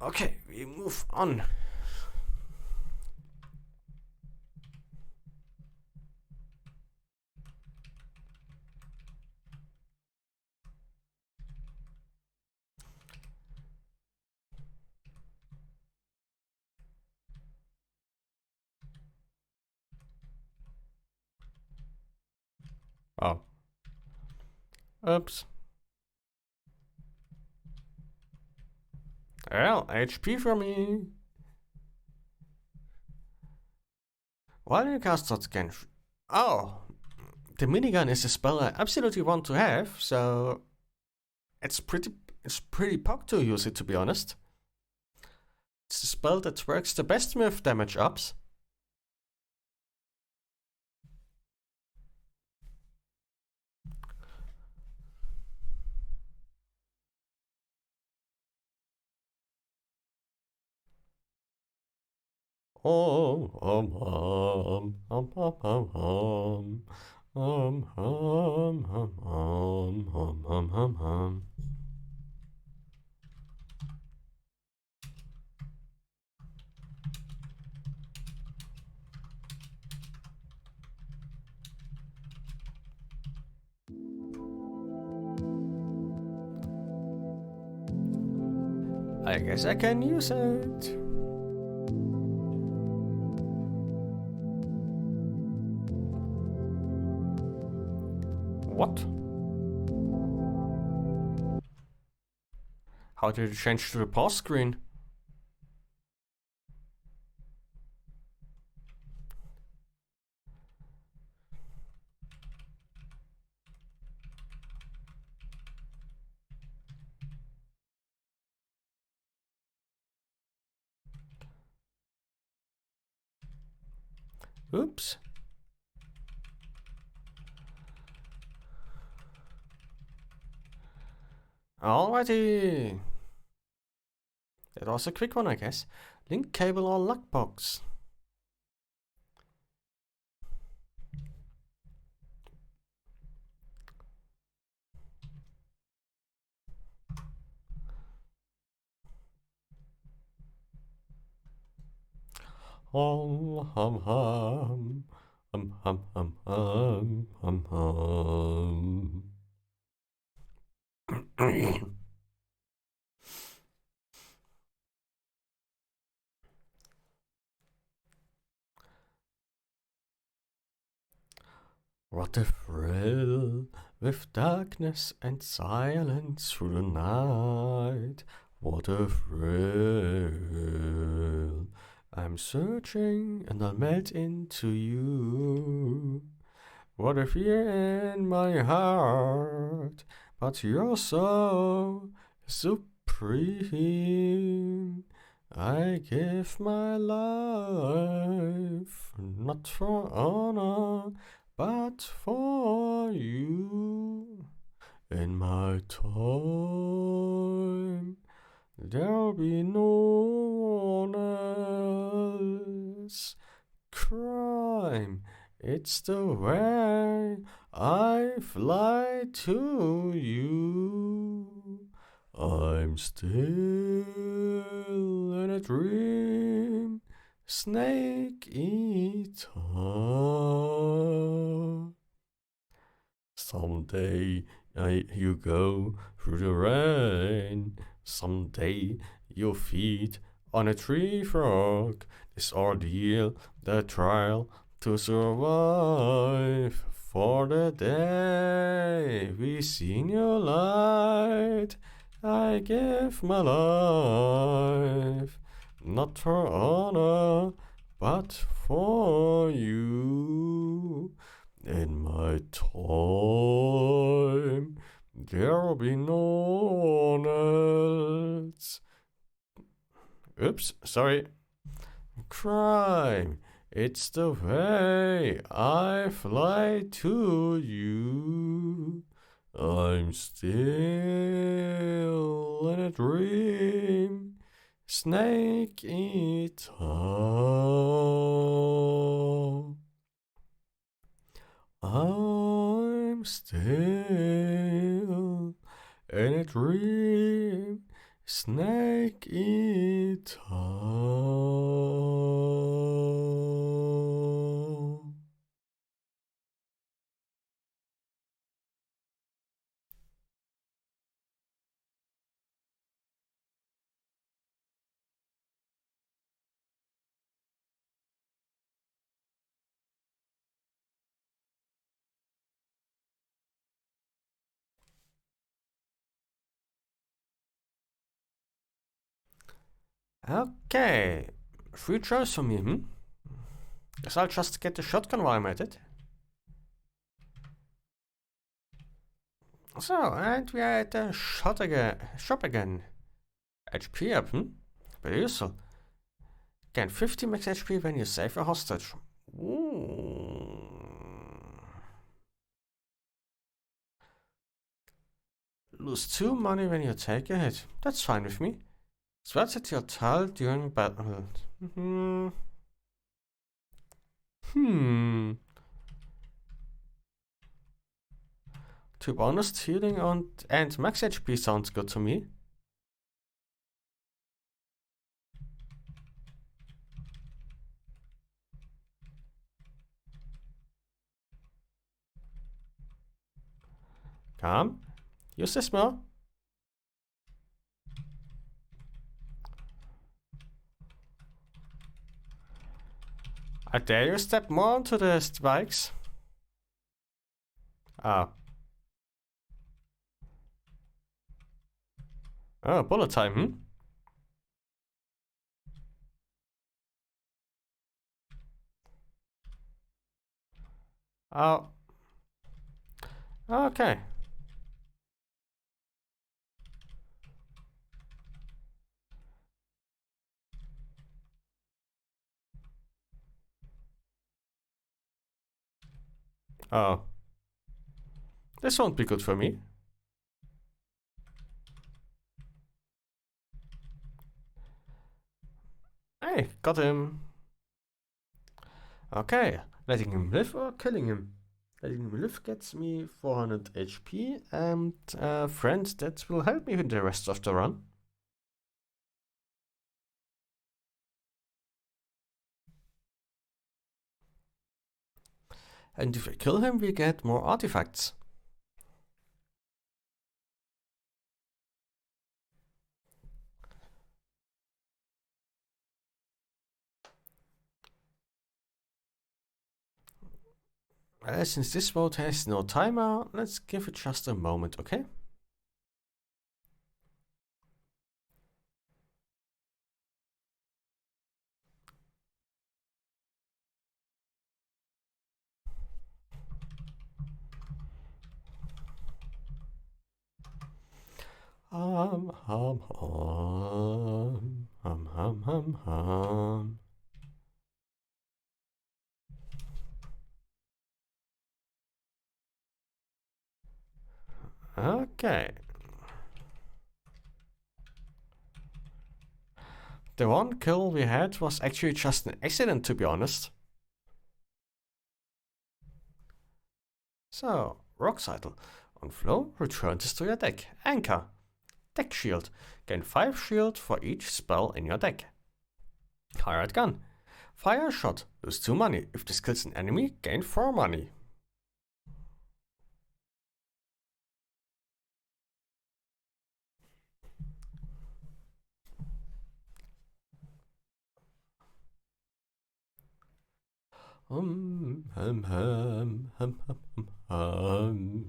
Okay, we move on. Oh. Oops. Well, HP for me. Why do you cast that scan? Oh. The minigun is a spell I absolutely want to have, so it's pretty pog to use it, to be honest. It's the spell that works the best with damage ups. I guess I can use it. What? How did it change to the pause screen? Oops. Alrighty. That was a quick one, I guess. Link cable or lockbox? Hum hum hum. Hum hum hum hum hum hum. What a thrill with darkness and silence through the night. What a thrill. I'm searching and I'll melt into you. What a fear in my heart, but you're so supreme. I give my life not for honor, but for you. In my time, there'll be no one else. Crime, it's the way I fly to you. I'm still in a dream, snake eater. Someday you go through the rain. Someday you'll feed on a tree frog. This ordeal, the trial to survive. For the day we seen your light, I give my life, not for honor, but for you. In my time, there'll be no one else. Oops, sorry. Crime, it's the way I fly to you. I'm still in a dream, snake eater. I'm still in a dream, snake eater. Okay, 3 tries for me, Guess I'll just get the shotgun while I'm at it. So, and we are at the shop again. HP up, Very useful. Gain 50 max HP when you save a hostage. Ooh. Lose 2 money when you take a hit. That's fine with me. Sweats at your tile during battle. Hmm. 2 bonus healing and max HP sounds good to me. Come. Use this more. I dare you step more onto the spikes. Ah. Oh, bullet time, Oh. Okay. Oh. This won't be good for me. Hey, got him. Okay, letting him live or killing him? Letting him live gets me 400 HP and a friend that will help me with the rest of the run. And if I kill him, we get more artifacts. Since this vote has no timer, let's give it just a moment, okay? Hum, hum, hum, hum, hum, hum, hum. Okay. The one kill we had was actually just an accident, to be honest. So, Rock Cycle. On flow, return this to your deck. Anchor. Deck Shield. Gain 5 shield for each spell in your deck. Hired Gun. Fire a shot. Lose 2 money. If this kills an enemy, gain 4 money. Hum, hum, hum, hum, hum, hum.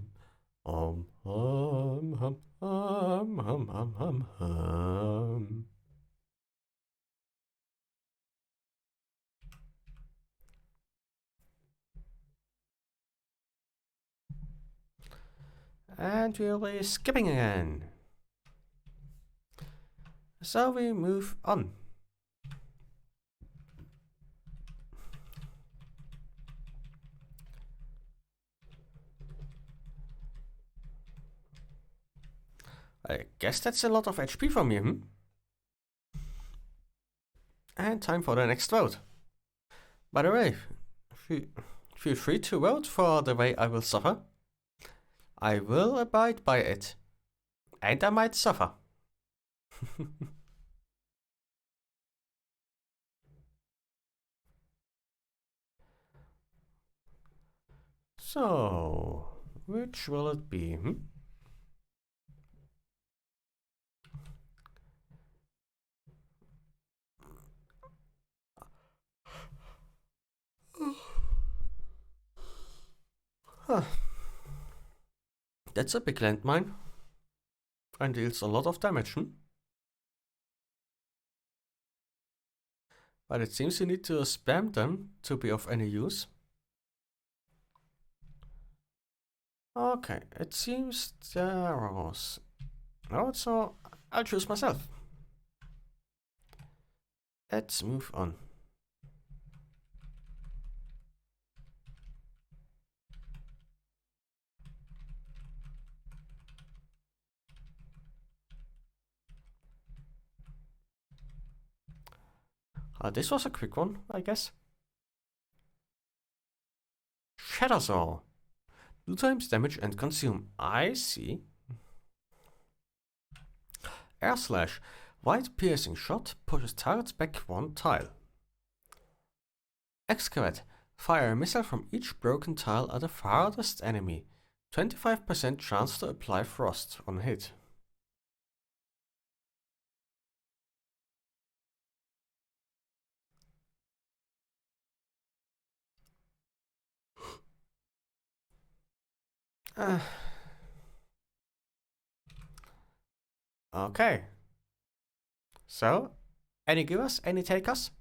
Hum, hum, hum, hum, hum, hum, hum, hum. And we'll be skipping again. So we move on. I guess that's a lot of HP from you, And time for the next vote. By the way, feel free to vote for the way I will suffer. I will abide by it. And I might suffer. So, which will it be? Huh. That's a big landmine. And deals a lot of damage, But it seems you need to spam them to be of any use. Okay, it seems there was... No, so I'll choose myself. Let's move on. This was a quick one, I guess. Shatter Saw. 2 times damage and consume. I see. Air Slash. White piercing shot pushes targets back 1 tile. Excavate. Fire a missile from each broken tile at the farthest enemy. 25% chance to apply frost on hit. Okay. So, any givers, any takers?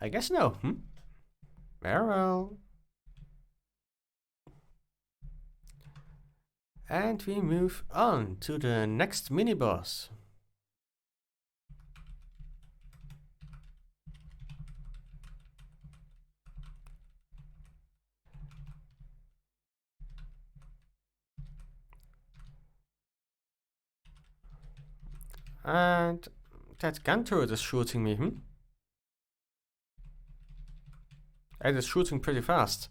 I guess no. Very well. And we move on to the next mini-boss. And that gun turret is shooting me, It is shooting pretty fast.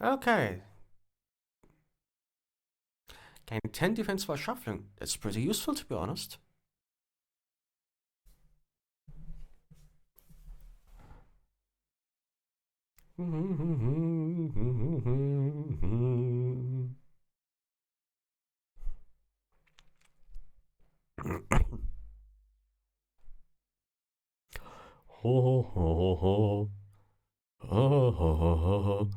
Okay. Gain 10 defense while shuffling. That's pretty useful, to be honest. Ho ho ho ho ho ho ho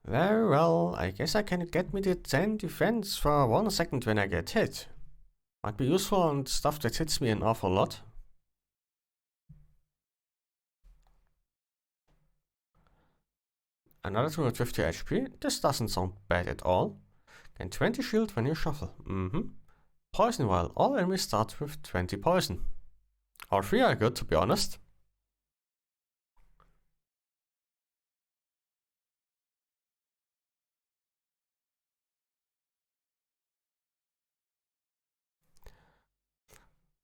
Very well, I guess I can get me the 10 defense for 1 second when I get hit. Might be useful on stuff that hits me an awful lot. Another 250 HP. This doesn't sound bad at all. Gain 20 shield when you shuffle. Poison while all enemies start with 20 poison. All 3 are good, to be honest.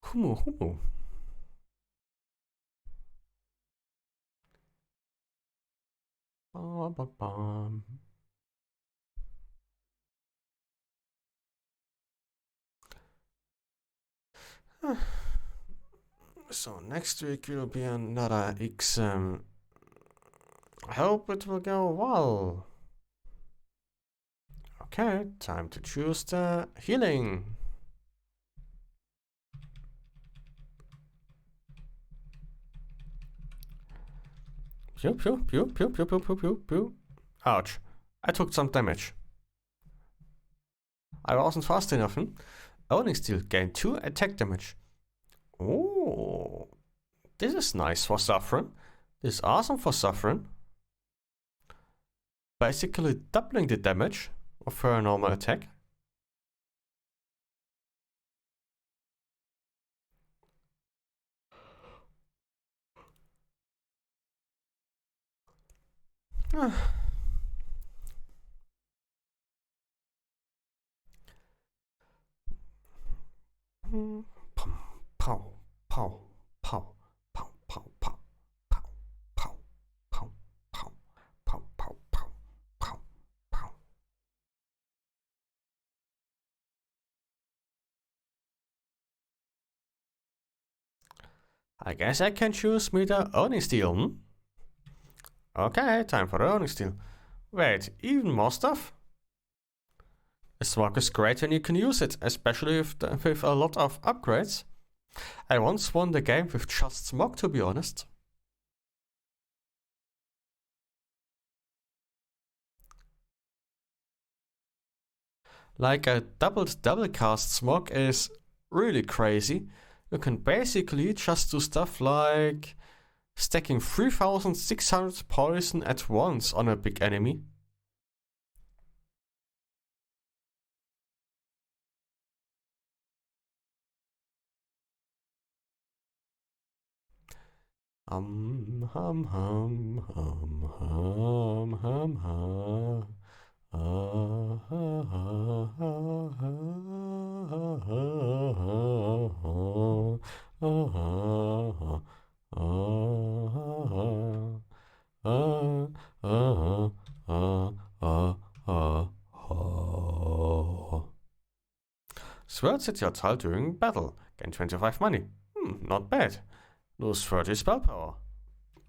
Humu humu. So next week will be another exam. I hope it will go well. Okay, time to choose the healing. Pew pew pew pew pew pew pew pew pew. Ouch. I took some damage. I wasn't fast enough. Owning Steel gained 2 attack damage. Oh, this is nice for Saffron. This is awesome for Saffron. Basically doubling the damage of her normal attack. Pow, pow, pow, pow, pow, pow, pow, pow, pow, pow, pow, pow, pow, pow, pow. I guess I can choose me the Oni Steel, Okay, time for the Oni Steel. Wait, even more stuff? A Smog is great when you can use it, especially with a lot of upgrades. I once won the game with just Smog, to be honest. Like a double cast Smog is really crazy. You can basically just do stuff like stacking 3600 poison at once on a big enemy. Hum hum hum hum hum hum hum Swords at your tile during battle. Gain 25 money. Not bad. Lose 30 spell power.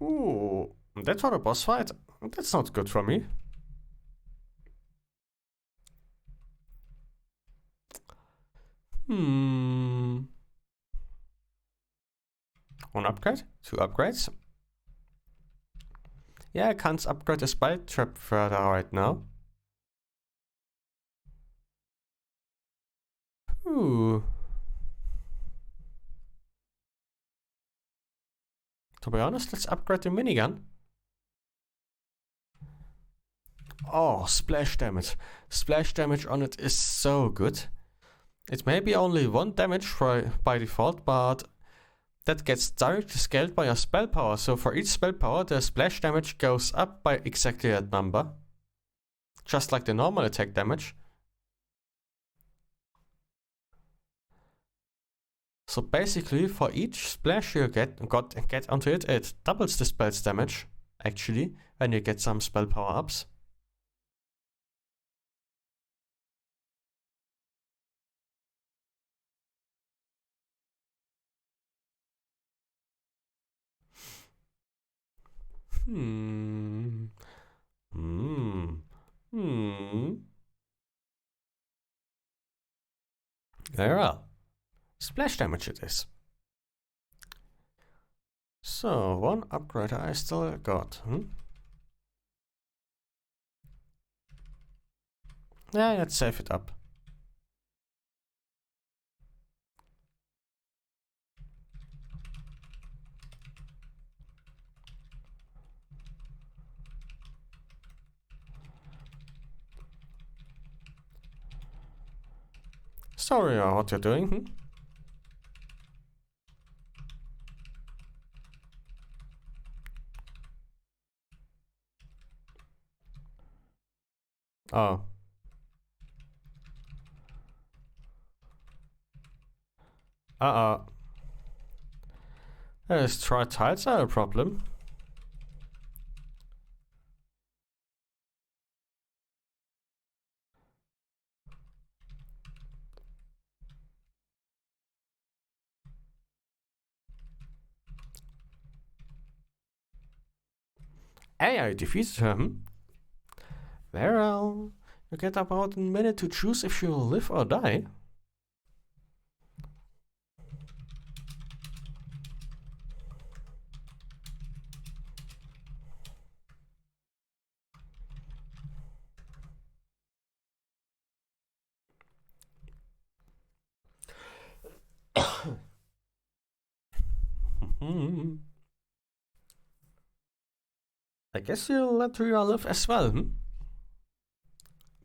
Ooh, that's for a boss fight. That's not good for me. One upgrade? Two upgrades? Yeah, I can't upgrade the spell trap further right now. Ooh. To be honest, let's upgrade the minigun. Oh, splash damage. Splash damage on it is so good. It may be only 1 damage by default, but that gets directly scaled by your spell power. So for each spell power, the splash damage goes up by exactly that number. Just like the normal attack damage. So basically, for each splash you get onto it, it doubles the spell's damage, actually, when you get some spell power ups. Very well. Splash damage it is. So, one upgrade I still got. Yeah, let's save it up. Sorry what you're doing. Oh. These try tiles are a problem. Hey, I defeated him. Well, you get about a minute to choose if you will live or die. I guess you'll let her live as well.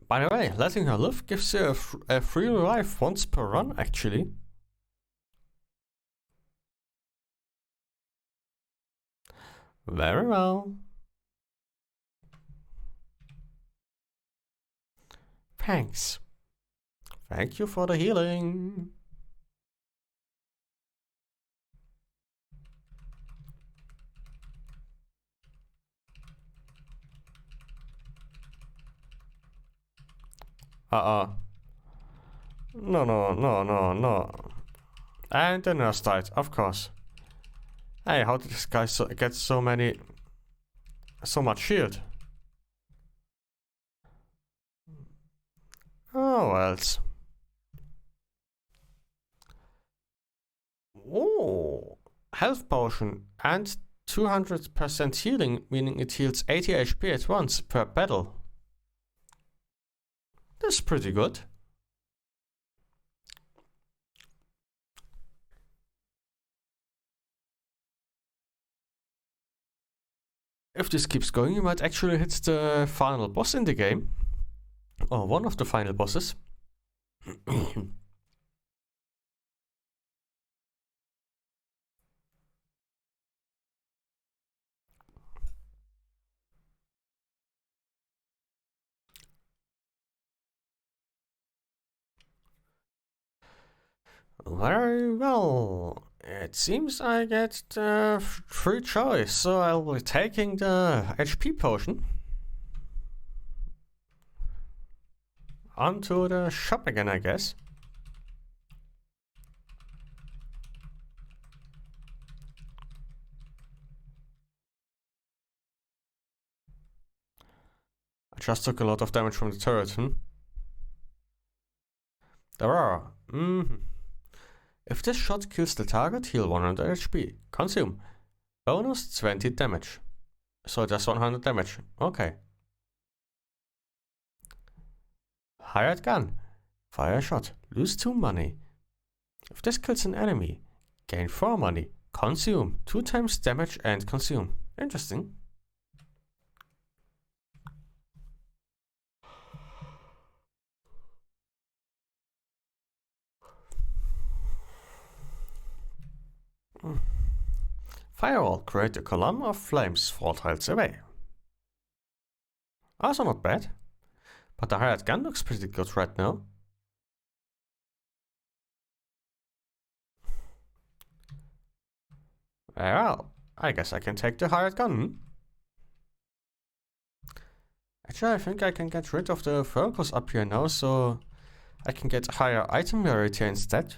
By the way, letting her live gives you a free revive once per run, actually. Very well. Thanks. Thank you for the healing. No. And the nurse died, of course. Hey, how did this guy get so much shield? Oh, else. Oh, health potion and 200% healing, meaning it heals 80 HP at once per battle. That's pretty good. If this keeps going, you might actually hit the final boss in the game. Or one of the final bosses. Very well. It seems I get the free choice, so I'll be taking the HP potion. Onto the shop again, I guess. I just took a lot of damage from the turret, There are. If this shot kills the target, heal 100 HP. Consume. Bonus 20 damage. So it does 100 damage. Okay. Hired gun. Fire a shot. Lose 2 money. If this kills an enemy, gain 4 money. Consume. 2 times damage and consume. Interesting. Firewall. Create a column of flames 4 tiles away. Also not bad. But the hired gun looks pretty good right now. Well, I guess I can take the hired gun. Actually, I think I can get rid of the focus up here now, so I can get higher item rarity instead.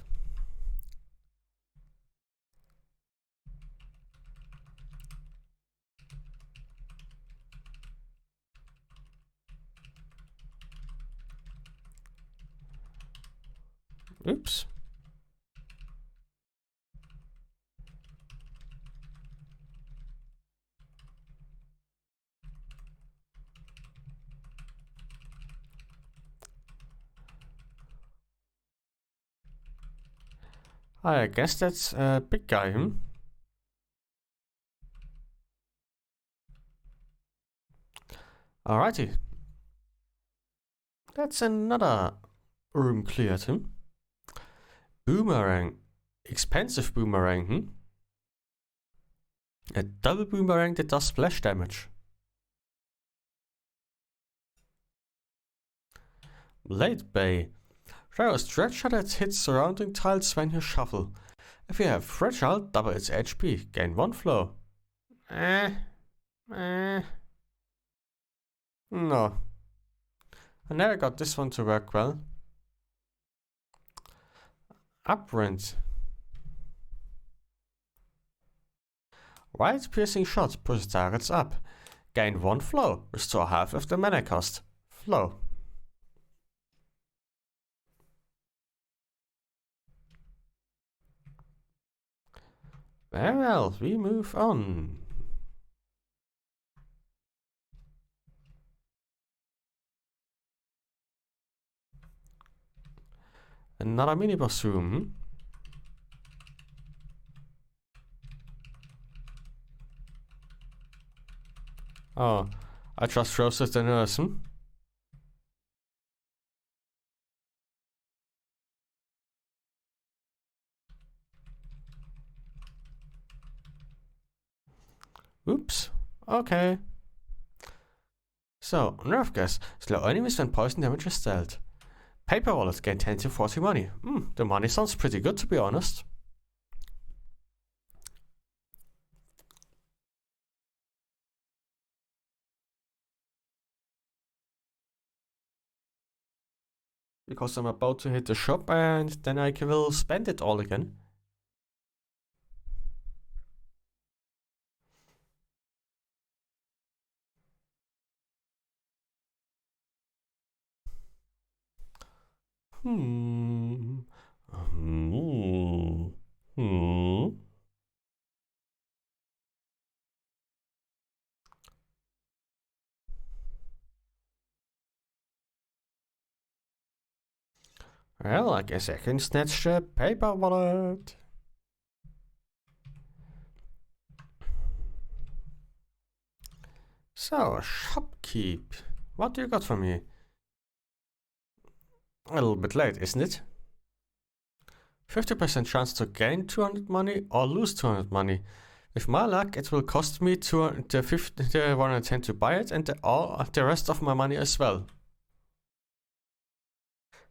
Oops. I guess that's a big guy, Alrighty. That's another room cleared, Boomerang. Expensive boomerang, A double boomerang that does splash damage. Blade Bay. Throw a stretch shot that hits surrounding tiles when you shuffle. If you have fragile, double its HP. Gain 1 flow. No. I never got this one to work well. Uprint. Right piercing shot pushes targets up. Gain 1 flow. Restore half of the mana cost. Flow. Very well, we move on. Another mini boss room. Oh, I just roasted the nurse. Oops. Okay. So, nerve gas. Slow enemies when poison damage is dealt. Paper wallet. Gain 10 to 40 money. The money sounds pretty good, to be honest. Because I'm about to hit the shop and then I will spend it all again. Well, I guess I can snatch the paper wallet. So, shopkeep. What do you got for me? A little bit late, isn't it? 50% chance to gain 200 money or lose 200 money. With my luck, it will cost me the 110 to buy it and the rest of my money as well.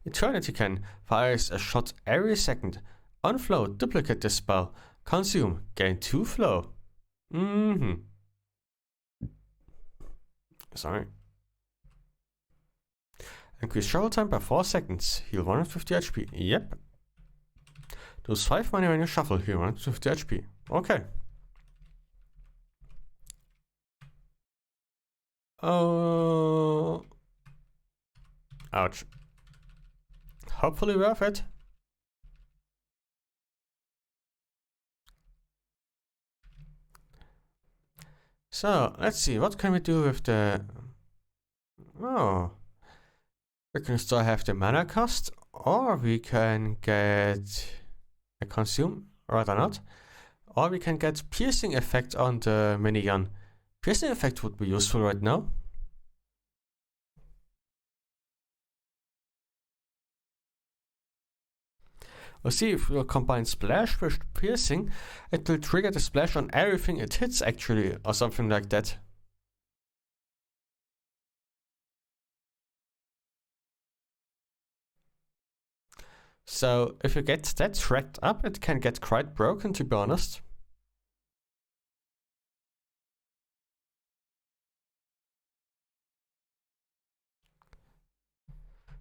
Eternity Can fires a shot every second. Unflow, duplicate this spell. Consume, gain 2 flow. Sorry. Increase travel time by 4 seconds. Heal 150 HP. Yep. Lose 5 money when you shuffle. Heal 150 HP. Okay. Oh. Ouch. Hopefully worth it. So, let's see. What can we do with the... Oh. We can still have the mana cost. Or we can get... a consume. Rather not. Or we can get piercing effect on the minigun. Piercing effect would be useful right now. We'll see if we'll combine splash with piercing, it will trigger the splash on everything it hits actually, or something like that. So if you get that threat up, it can get quite broken, to be honest.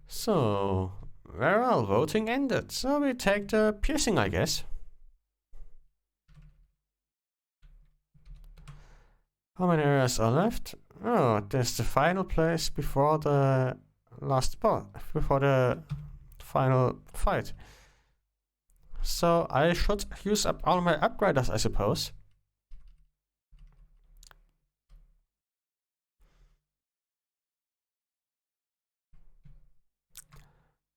So, well, voting ended, so we take the piercing, I guess. How many areas are left? Oh, there's the final place before the last boss, before the final fight. So I should use up all my upgraders, I suppose.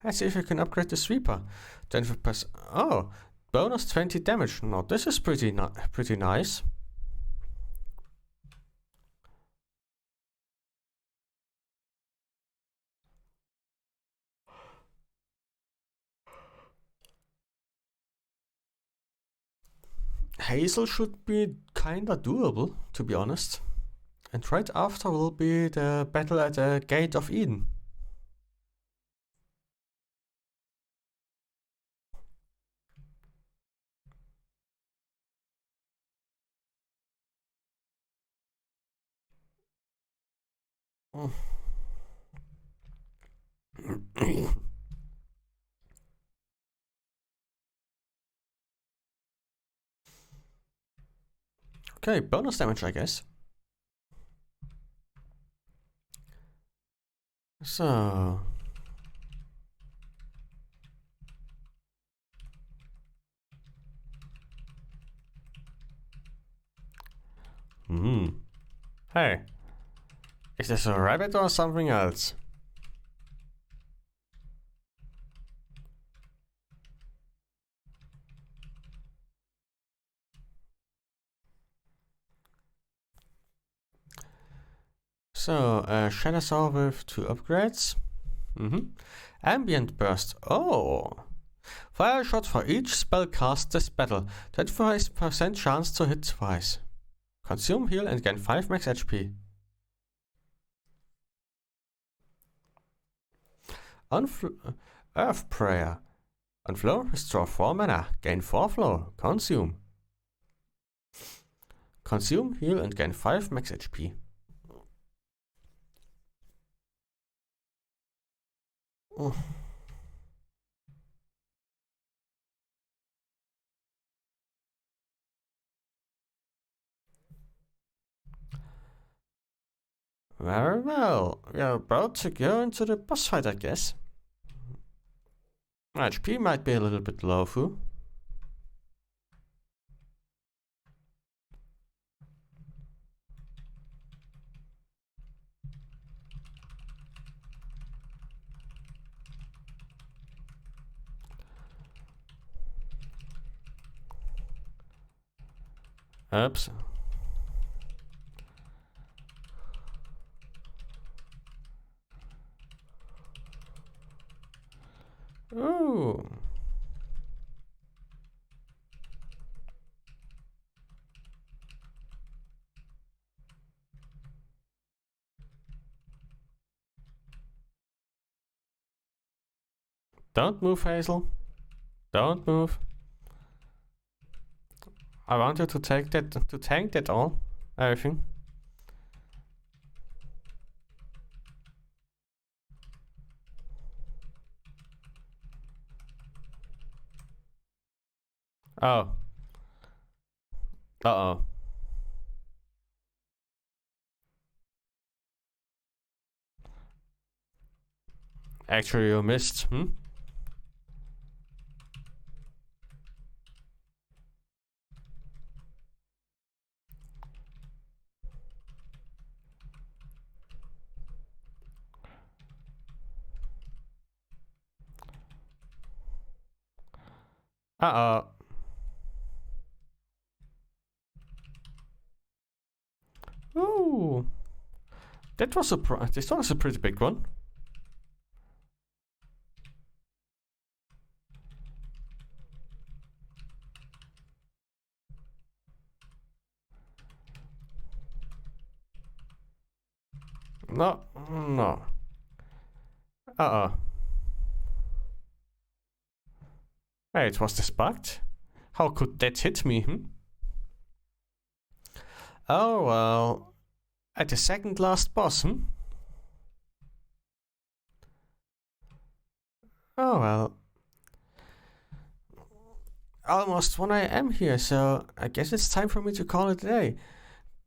Let's see if we can upgrade the sweeper. Then we press... Oh, bonus 20 damage. Now this is pretty nice. Hazel should be kinda doable, to be honest. And right after will be the battle at the Gate of Eden. Okay, bonus damage, I guess. So... Hey. Is this a rabbit or something else? So, Shadow Saw with 2 upgrades. Ambient Burst. Oh! Fire shot for each spell cast this battle. 25% chance to hit twice. Consume, heal, and gain 5 max HP. Earth Prayer. On flow, restore 4 mana. Gain 4 flow. Consume. Consume, heal, and gain 5 max HP. Very well. We are about to go into the boss fight, I guess. HP might be a little bit low, Fu. Oops. Ooh. Don't move, Hazel. Don't move. I want you to take that, to tank that all, everything. Oh. Uh-oh. Actually, you missed, Uh-oh. Ooh. That was this was a pretty big one. No, no. Uh-oh. Wait, was this bugged? How could that hit me, Oh, well. At the second last boss, Oh, well. Almost 1 AM here, so I guess it's time for me to call it a day.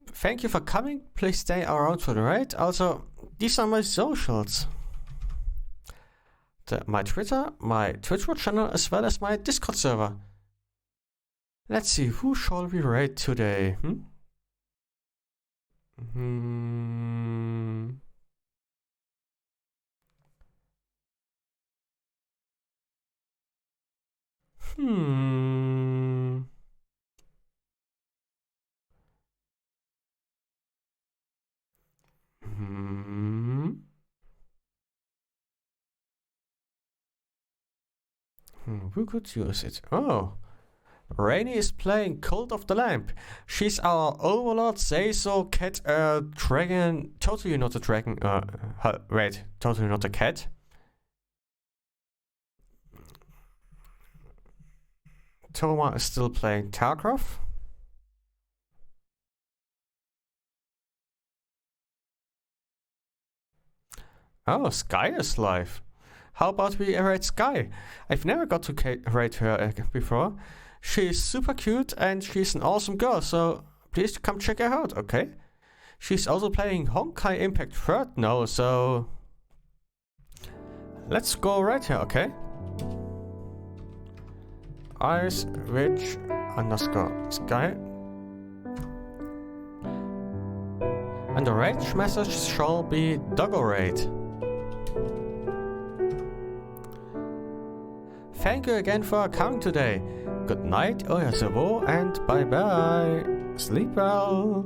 Thank you for coming. Please stay around for the raid. Also, these are my socials. My Twitter, my Twitch channel, as well as my Discord server. Let's see, who shall we raid today? Who could use it? Oh. Rainy is playing Cult of the Lamp. She's our overlord, Seiso, cat, dragon. Totally not a dragon. Wait, totally not a cat. Toma is still playing Tarkov. Oh, Sky is live. How about we raid Sky? I've never got to raid her before. She's super cute and she's an awesome girl, so please come check her out, okay? She's also playing Honkai Impact 3rd now, so let's go right here, okay? Ice Witch _ Sky. And the raid message shall be Doggo Raid. Thank you again for coming today. Good night, Oyasebo, and bye bye. Sleep well.